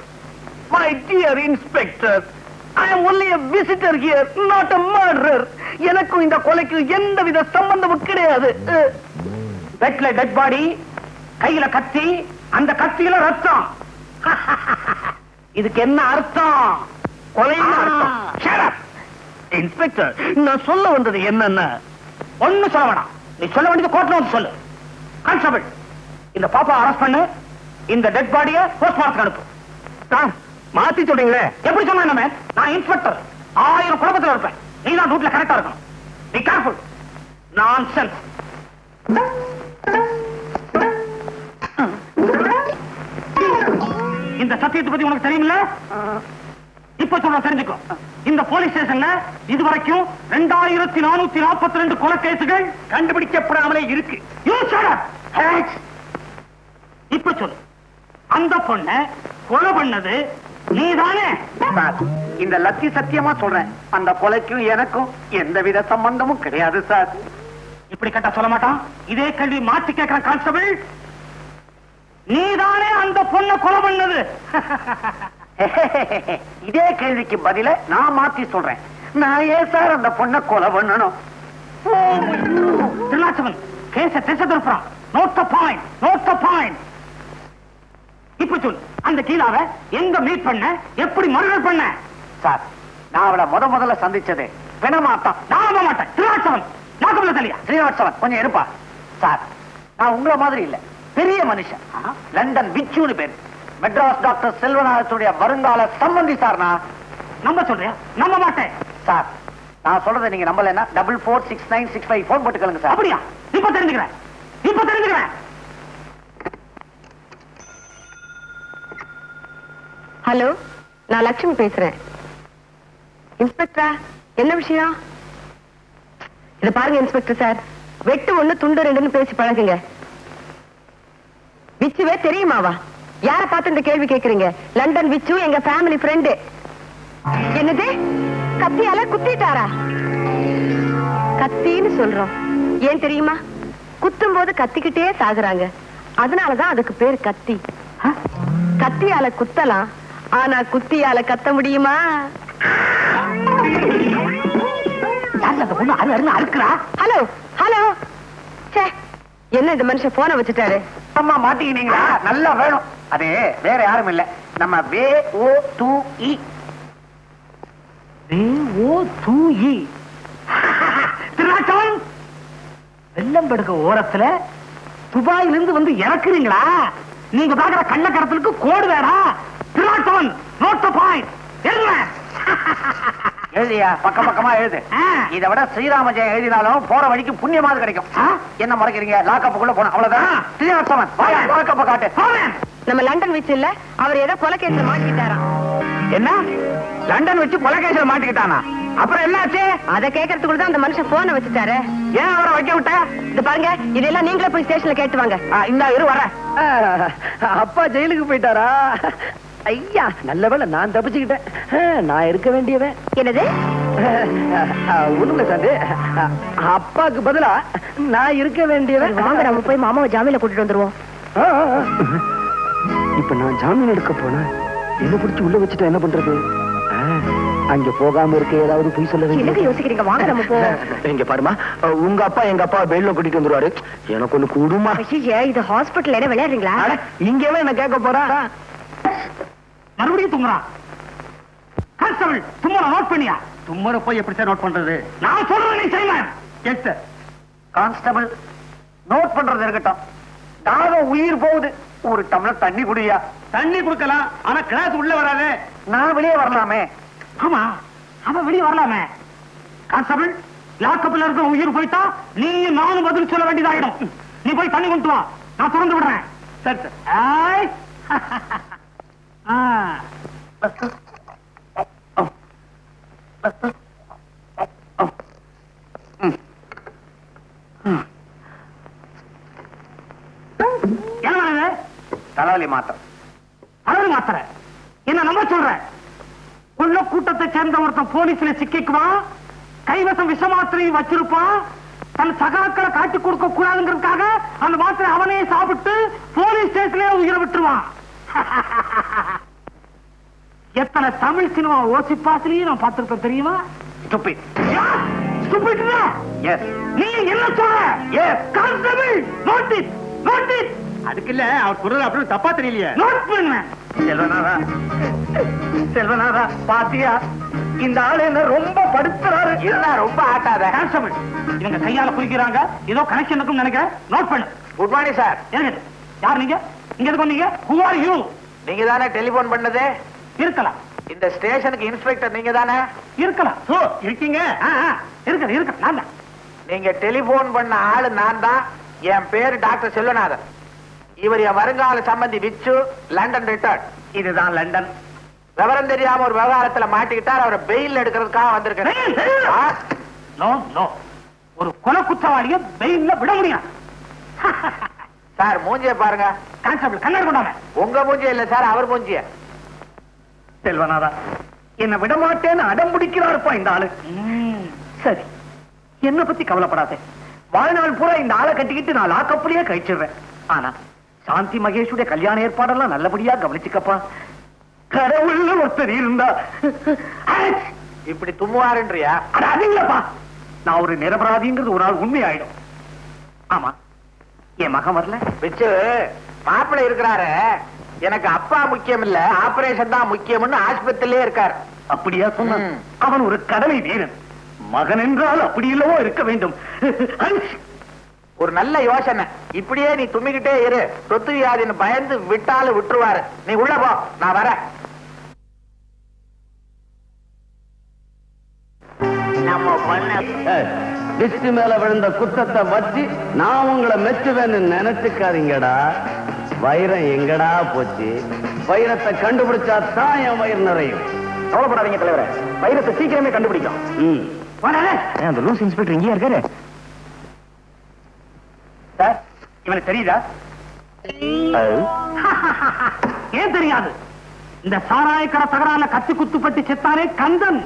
my dear inspector, I am only a visitor here, not a murderer. எனக்கும் இந்த கொலைக்கு எந்தவித சம்பந்தமும் கிடையாது. பெட்ல டெட் பாடி, கையில கத்தி, அந்த கத்தியில ரத்தம். இதுக்கு என்ன அர்த்தம்? கொலைன்னு அர்த்தம். Shut up. இன்ஸ்பெக்டர், நான் சொல்ல வந்தது என்னன்னா, ஒண்ணு சொல்ல வேணாம். நீ சொல்ல வேண்டியது கோர்ட்ல வந்து சொல்லு. கான்ஸ்டபிள், இந்த பாப்பா அரெஸ்ட் பண்ணு. இந்த டெட் பாடியை போஸ்ட்மார்ட்டம் அனுப்பு. சார், மாத்தி சொல்றீங்களே. எப்படி சொன்னா? நான் இன்ஸ்பெக்டர், 1000 குடும்பத்தில் இருப்பேன். நீ தான் ரூட்ல கரெக்டா இருக்கணும். Be careful. நான்சென்ஸ். இந்த சத்தியத்தை பத்தி உனக்கு தெரியுமில்ல? இப்ப சொல்ல தெரிஞ்சுக்கோ. இந்த போலீஸ் ஸ்டேஷன்ல இதுவரைக்கும் 2442 கொலை கேசுகள் கண்டுபிடிக்கப்படாமலே இருக்கு. இப்ப சொல்லு, அந்த பொண்ண கொலை பண்ணது நீதானே? இந்த லட்சி சத்தியமா சொல்றேன், அந்த கொலைக்கும் எனக்கும் எந்தவித சம்பந்தமும் கிடையாது சார். இப்படி கேட்டா சொல்ல மாட்டான். இதே கேள்வி மாத்தி கேட்கிறேன் கான்ஸ்டபிள். நீதானே அந்த பொண்ணை கொலை பண்ணது? இதே கேள்விக்கு பதில நான் மாத்தி சொல்றேன். நான் ஏன் சார் அந்த பொண்ணை கொலை பண்ணணும்? திருநாச்சவன் கேச திசை திருப்புறான். Note the point, note the point. இப்ப சொல்லு, அந்த கீழாவை எங்க மீட் பண்ண, எப்படி மர்டர் பண்ண? சார், நான் அவளை முதல்ல சந்திச்சது பிணமாத்தான். நான் மாட்டேன். திருநாச்சவன் நாகபல தலையா? ஸ்ரீனிவாசவன் கொஞ்சம் இருப்பா. சார், நான் உங்களை மாதிரி இல்ல, பெரிய மனுஷன். லண்டன் பிச்சுன்னு பேரு. மெட்ராஸ் டாக்டர் செல்வநாதனுடைய வருங்கால சம்பந்தி சார். நான் நம்ப சொல்றேன், நம்ப மாட்டேன் சார். நான் சொல்றதை நீங்க நம்பலன்னா 446965 போன் போட்டுக்கலுங்க சார். அப்படியா? இப்ப தெரிஞ்சுக்கிறேன், இப்ப தெரிஞ்சுக்கிறேன். ஹலோ, நான் லட்சுமி பேசுறேன். இன்ஸ்பெக்டரா, என்ன விஷயம்? இத பாருங்க இன்ஸ்பெக்டர் சார், வெட்டு ஒண்ணு துண்டு ரெண்டுன்னு பேசி பழகுங்க. விச்சுவே தெரியுமாவா? யார பார்த்து இந்த கேள்வி கேக்குறீங்க? லண்டன் விச்சு எங்க ஃபேமிலி ஃப்ரெண்டு. என்னது, கத்தியால குத்திட்டாரா? கத்தின்னு சொல்றோம், ஏன் தெரியுமா? குத்தும் போது கத்திக்கிட்டே சாகுறாங்க, அதனாலதான் அதுக்கு பேர் கத்தி. கத்தியால குத்தலாம், ஆனா குத்தியால கத்த முடியுமா? ஹலோ ஹலோ, என்ன இந்த மனுஷன் போனை வச்சுட்டாரு? அம்மா மாட்டிக்கினீங்களா? நல்லா வேணும். அது வேற யாரும் இல்ல, நம்ம VO2E. வெள்ளம்படுக்க ஓரத்துல துபாயிலிருந்து வந்து இறக்குறீங்களா? நீங்க பாக்குற கள்ளக்கடத்தலுக்கு கோடு வேடா. திராட்டவன் நோட் பாயிண்ட் எழுதியா, பக்க பக்கமா எழுது. இதை விட ஸ்ரீராம ஜெயம் எழுதினாலும் போற வழிக்கு புண்ணியமாவது கிடைக்கும். என்ன முறைக்கிறீங்க? லாக்கப்புக்குள்ள போன அவ்வளவுதான். 307 லாக்கப்ப காட்டு. நம்ம லண்டன் வச்சு இல்ல, அவர் ஏதோ கொலைகேஸ்ல மாட்டிக்கிட்டாராம். என்ன, லண்டன் வச்சு கொலைகேஸ்ல மாட்டிக்கிட்டானா? அப்புறம் என்னாச்சு? அதை கேட்கறதுக்குள்ள தான் அந்த மனுஷன் போனை வச்சுட்டாரு. ஏன் அவரை வைக்க விட்ட? இது பாருங்க, இதெல்லாம் நீங்களே போய் ஸ்டேஷன்ல கேட்டு வாங்க. இந்த இரு வர. அப்பா ஜெயிலுக்கு போயிட்டாரா? ஐயா, நல்ல வேளை நான் தப்பிச்சுக்கிட்டேன். நான் இருக்க வேண்டியவன். என்னது? ஒண்ணுங்க சார், அப்பாக்கு பதிலா நான் இருக்க வேண்டியவன். வாங்க, நம்ம போய் மாமாவை ஜாமீன்ல கூட்டிட்டு வந்துருவோம். இப்ப நான் ஜாமீன் எடுக்க போனேன், என்ன பிடிச்சு உள்ள வச்சுட்டா என்ன பண்றது? அங்க போகாம இருக்க ஏதாவது போய் சொல்ல என்னங்க யோசிக்கிறீங்க? வாங்க நம்ம போ. இங்க பாருமா, உங்க அப்பா எங்க அப்பா பெயில்ல கூட்டிட்டு வந்துருவாரு. எனக்கு ஒண்ணு கூடுமா? இது ஹாஸ்பிட்டல் என்ன விளையாடுறீங்களா? இங்கவே என்ன கேட்க போறா? மறுபடியும் துங்குறான். கான்ஸ்டபிள், தும்மரை நோட் பண்ணியா? தும்மரை போய் எப்படி சார் நோட் பண்றது? நான் சொல்றேன், நீ செய்யலாம். Yes sir. கான்ஸ்டபிள், நோட் பண்றது இருக்கட்டும், தாகம் உயிர் போகுது, ஒரு டம்ளர் தண்ணி குடியா. தண்ணி கொடுக்கலாம், ஆனா கிளாஸ் உள்ள வராது. நான் வெளியே வரலாமே. ஆமா, அவன் வெளியே வரலாமே. கான்ஸ்டபிள், லாக்கப்ல இருக்க உயிர் போயிட்டா நீ நானும் பதில் சொல்ல வேண்டியதாயிடும். நீ போய் தண்ணி கொண்டு வா, நான் திறந்து விடுறேன். சரி சார். ஆய். தலைவலி மாத்திரம். தலைவலி மாத்திரை என்ன நம்ப சொல்ற? உள்ள கூட்டத்தை சேர்ந்த ஒருத்தன் போலீஸ்ல சிக்கிக்குவான், கைவசம் விஷ மாத்திரையும் வச்சிருப்பான். தன் சகாக்களை காட்டி கொடுக்க கூடாதுங்கிறதுக்காக அந்த மாத்திரை அவனே சாப்பிட்டு போலீஸ் ஸ்டேஷன்ல உயிரை விட்டுருவான். எத்தனை தமிழ் சினிமா ஓசிப்பாசிலையும் நான் பார்த்திருப்பேன் தெரியுமா? Stupid. Stupid இல்ல? Yes. நீ என்ன சொல்ற? Yes. Constable, note it, note it. அதுக்கு இல்ல, அவர் சொல்றது அப்படி தப்பா தெரியலையே. நோட் பண்ணு. செல்வநாதா, செல்வநாதா, பாத்தியா இந்த ஆளு என்ன ரொம்ப படுத்துறாரு. என்ன ரொம்ப ஆட்டாத. கான்ஸ்டபிள், இவங்க கையால குடிக்கிறாங்க, ஏதோ கனெக்ஷன் இருக்குன்னு நினைக்கிறேன். நோட் பண்ணு. Good morning sir. எனக்கு யார் நீங்க? இங்க எதுக்கு வந்தீங்க? Who are you? நீங்க தானே டெலிபோன் பண்ணது? இருக்கலாம், இந்த ஸ்டேஷனுக்கு இன்ஸ்பெக்டர் நீங்க தானே? இருக்கலாம். ஓ, இருக்கீங்க. இருக்க நான் தான். நீங்க டெலிபோன் பண்ண ஆளு நான் தான். என் பேரு டாக்டர் செல்வநாதன். இவர் என் வருங்கால சம்பந்தி விச்சு, லண்டன் ரிட்டர்ன். இதுதான் லண்டன். விவரம் தெரியாம ஒரு விவகாரத்துல மாட்டிக்கிட்டார், அவரை பெயில் எடுக்கிறதுக்காக வந்திருக்கேன். நோ நோ, ஒரு கொலை குற்றவாளிய பெயில்ல விட முடியும். சார் மூஞ்சிய பாருங்க. கான்ஸ்டபிள், கண்ணாடி கொண்டாங்க. உங்க மூஞ்சிய இல்ல சார், அவர் மூஞ்சிய. செல்வநாதா, என்ன விட மாட்டேன்னு அடம் பிடிக்கிறாருப்பா இந்த ஆளு. சரி, என்ன பத்தி கவலைப்படாதே. வாழ்நாள் பூரா இந்த ஆளை கட்டிக்கிட்டு நான் லாக்கப்புலயே கழிச்சிடுறேன். ஆனா சாந்தி மகேஷுடைய கல்யாண ஏற்பாடெல்லாம் நல்லபடியா கவனிச்சுக்கப்பா. கடவுள்னு ஒருத்தர் இருந்தா இப்படி தும்முவாருன்றியா? அது இல்லப்பா, நான் ஒரு நிரபராதிங்கிறது ஒரு நாள் உண்மையாயிடும். ஆமா, என் மகன் வரல. விச்சு, மாப்பிள்ளை இருக்கிறாரு. எனக்கு அப்பா முக்கியம் இல்ல, ஆபரேஷன் தான் முக்கியம்னு ஆஸ்பத்திரியிலே இருக்காரு. அப்படியா சொன்ன? அவன் ஒரு கடமை வீரன். மகன் என்றால் அப்படி இல்லவோ இருக்க வேண்டும். ஒரு நல்ல யோசனை. இப்படியே நீ தும்மிக்கிட்டே இரு, சொத்து வியாதின்னு பயந்து விட்டாலும் விட்டுருவாரு. நீ உள்ள போ, நான் வரேன். நம்ம பண்ண டிஸ்டி மேல விழுந்த குத்தத்தை வச்சு நான் உங்களை மெச்சுவேன்னு நினைச்சுக்காதீங்கடா. வைரம் எங்கடா போச்சு? வைரத்தை கண்டுபிடிச்சா தான் என் வயிறு நிறையும். கவலைப்படாதீங்க தலைவரே, வைரத்தை சீக்கிரமே கண்டுபிடிக்கும். அந்த லூஸ் இன்ஸ்பெக்டர் இங்கேயா இருக்காரு சார்? இவனுக்கு தெரியுதா? ஏன் தெரியாது? இந்த சாராயக்கடை தகராறுல கத்தி குத்துப்பட்டு செத்தானே கந்தன்,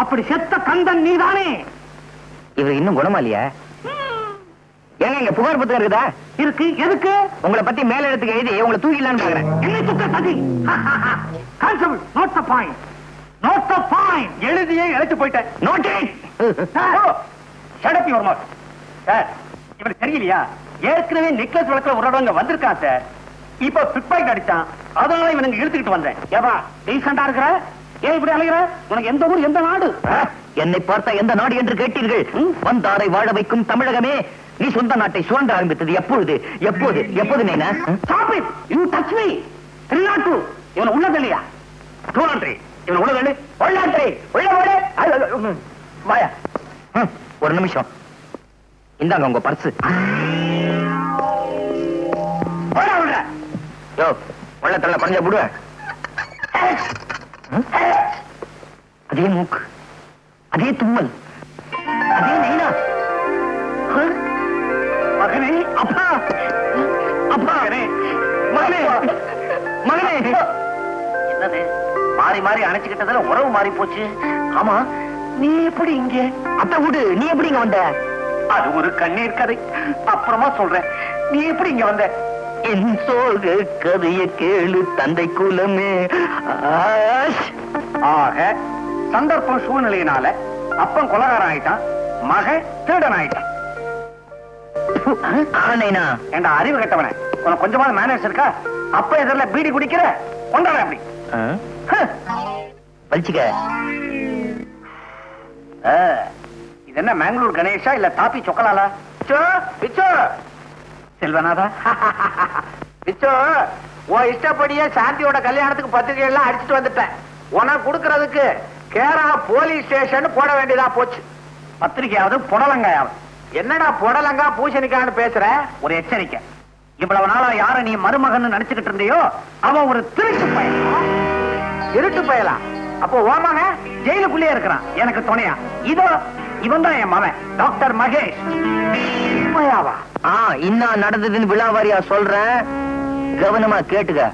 அப்படி செத்த கந்தன் நீதானே? இவர் இன்னும் குணமா இல்லையா? ஏங்க இங்க புகார் புத்தகம் இருக்குதா? இருக்கு. எதுக்கு? உங்களை பத்தி மேல இடத்துக்கு எழுதி உங்களை தூக்கிடலான்னு பாக்குறேன். என்னை தூக்க சதி. Constable, note the point, note the point. எழுதியே இழைச்சு போயிட்டேன். Notice. Shut up your mouth. Sir, இவனுக்கு தெரியலையா? ஏற்கனவே நெக்லஸ் வழக்குல ஒரு இடங்க வந்திருக்கான் சார். இப்ப பிக் பாக்கெட் அடிச்சான், அதனால இவனுக்கு இழுத்துக்கிட்டு வந்தேன். ஏவா டீசெண்டா இருக்கிற? ஏன் இப்படி அலைகிற? உனக்கு எந்த ஊர், எந்த நாடு? என்னை பார்த்தா எந்த நாடு என்று கேட்டீர்கள்? வந்தாரை வாழ வைக்கும் தமிழகமே. நீ சொந்த நாட்டை சுரண்ட ஆரம்பித்தது எப்பொழுது? எப்போது? எப்போது நீனா? Stop it! You touch me! 302. இவனை உள்ள தள்ளியா? 203. இவனை உள்ள தள்ளி. உள்ளான்றே உள்ள ஓடு. வாயா. ஒரு நிமிஷம், இந்தாங்க உங்க பர்ஸ். யோ, உள்ள தள்ள பஞ்ச புடுவேன். அதே மூக்கு, அதே தும்மல், அதே நைனா. மகனே, அப்பா, அப்பா, மகனே, மகனே. என்னது மாறி மாறி அணைச்சுக்கிட்டதுல உறவு மாறி போச்சு. ஆமா, நீ எப்படி இங்க? அத்தை விடு, நீ எப்படி இங்க வந்த? அது ஒரு கண்ணீர் கதை, அப்புறமா சொல்றேன். நீ எப்படி இங்க வந்த? என் சோக கதைய கேளு தந்தை குலமே. ஆக சந்தர்ப்பம் சூழ்நிலையினால அப்பன் கொலகாரன் ஆயிட்டான், மகன் திருடன் ஆயிட்டான். ஆனைனா என்ற அறிவு கட்டவன, உனக்கு கொஞ்சமாவது மேனேஜ் இருக்கா? அப்ப எதிரில் பீடி குடிக்கிற கொண்டாட அப்படி வலிச்சுக்க. இது என்ன மேங்களூர் கணேஷா இல்ல தாப்பி சொக்கலாலா? பிச்சோ, செல்வநாதா, பிச்சோ, உன் இஷ்டப்படியே சாந்தியோட கல்யாணத்துக்கு பத்திரிகை எல்லாம் அடிச்சுட்டு வந்துட்டேன். உனக்கு கொடுக்கறதுக்கு கேரளா போலீஸ் ஸ்டேஷன் போட வேண்டியதா போச்சு. பத்திரிகையாவது புடலங்காயாவது. என்னடா புடலங்கா பூசணிக்கான்னு பேசுற? ஒரு எச்சரிக்கை, இவ்வளவு நாளா யார நீ மருமகன் நினைச்சுக்கிட்டு இருந்தியோ அவன் ஒரு திருட்டு பையன். இருட்டு பயலா? அப்போ ஓமான ஜெயிலுக்குள்ளே இருக்கிறான் எனக்கு துணையா. இதோ இவன் தான் என் மகன் டாக்டர் மகேஷ். உண்மையாவா? இன்னும் நடந்ததுன்னு விழாவாரியா சொல்றேன், கவனமா கேட்டுக்க.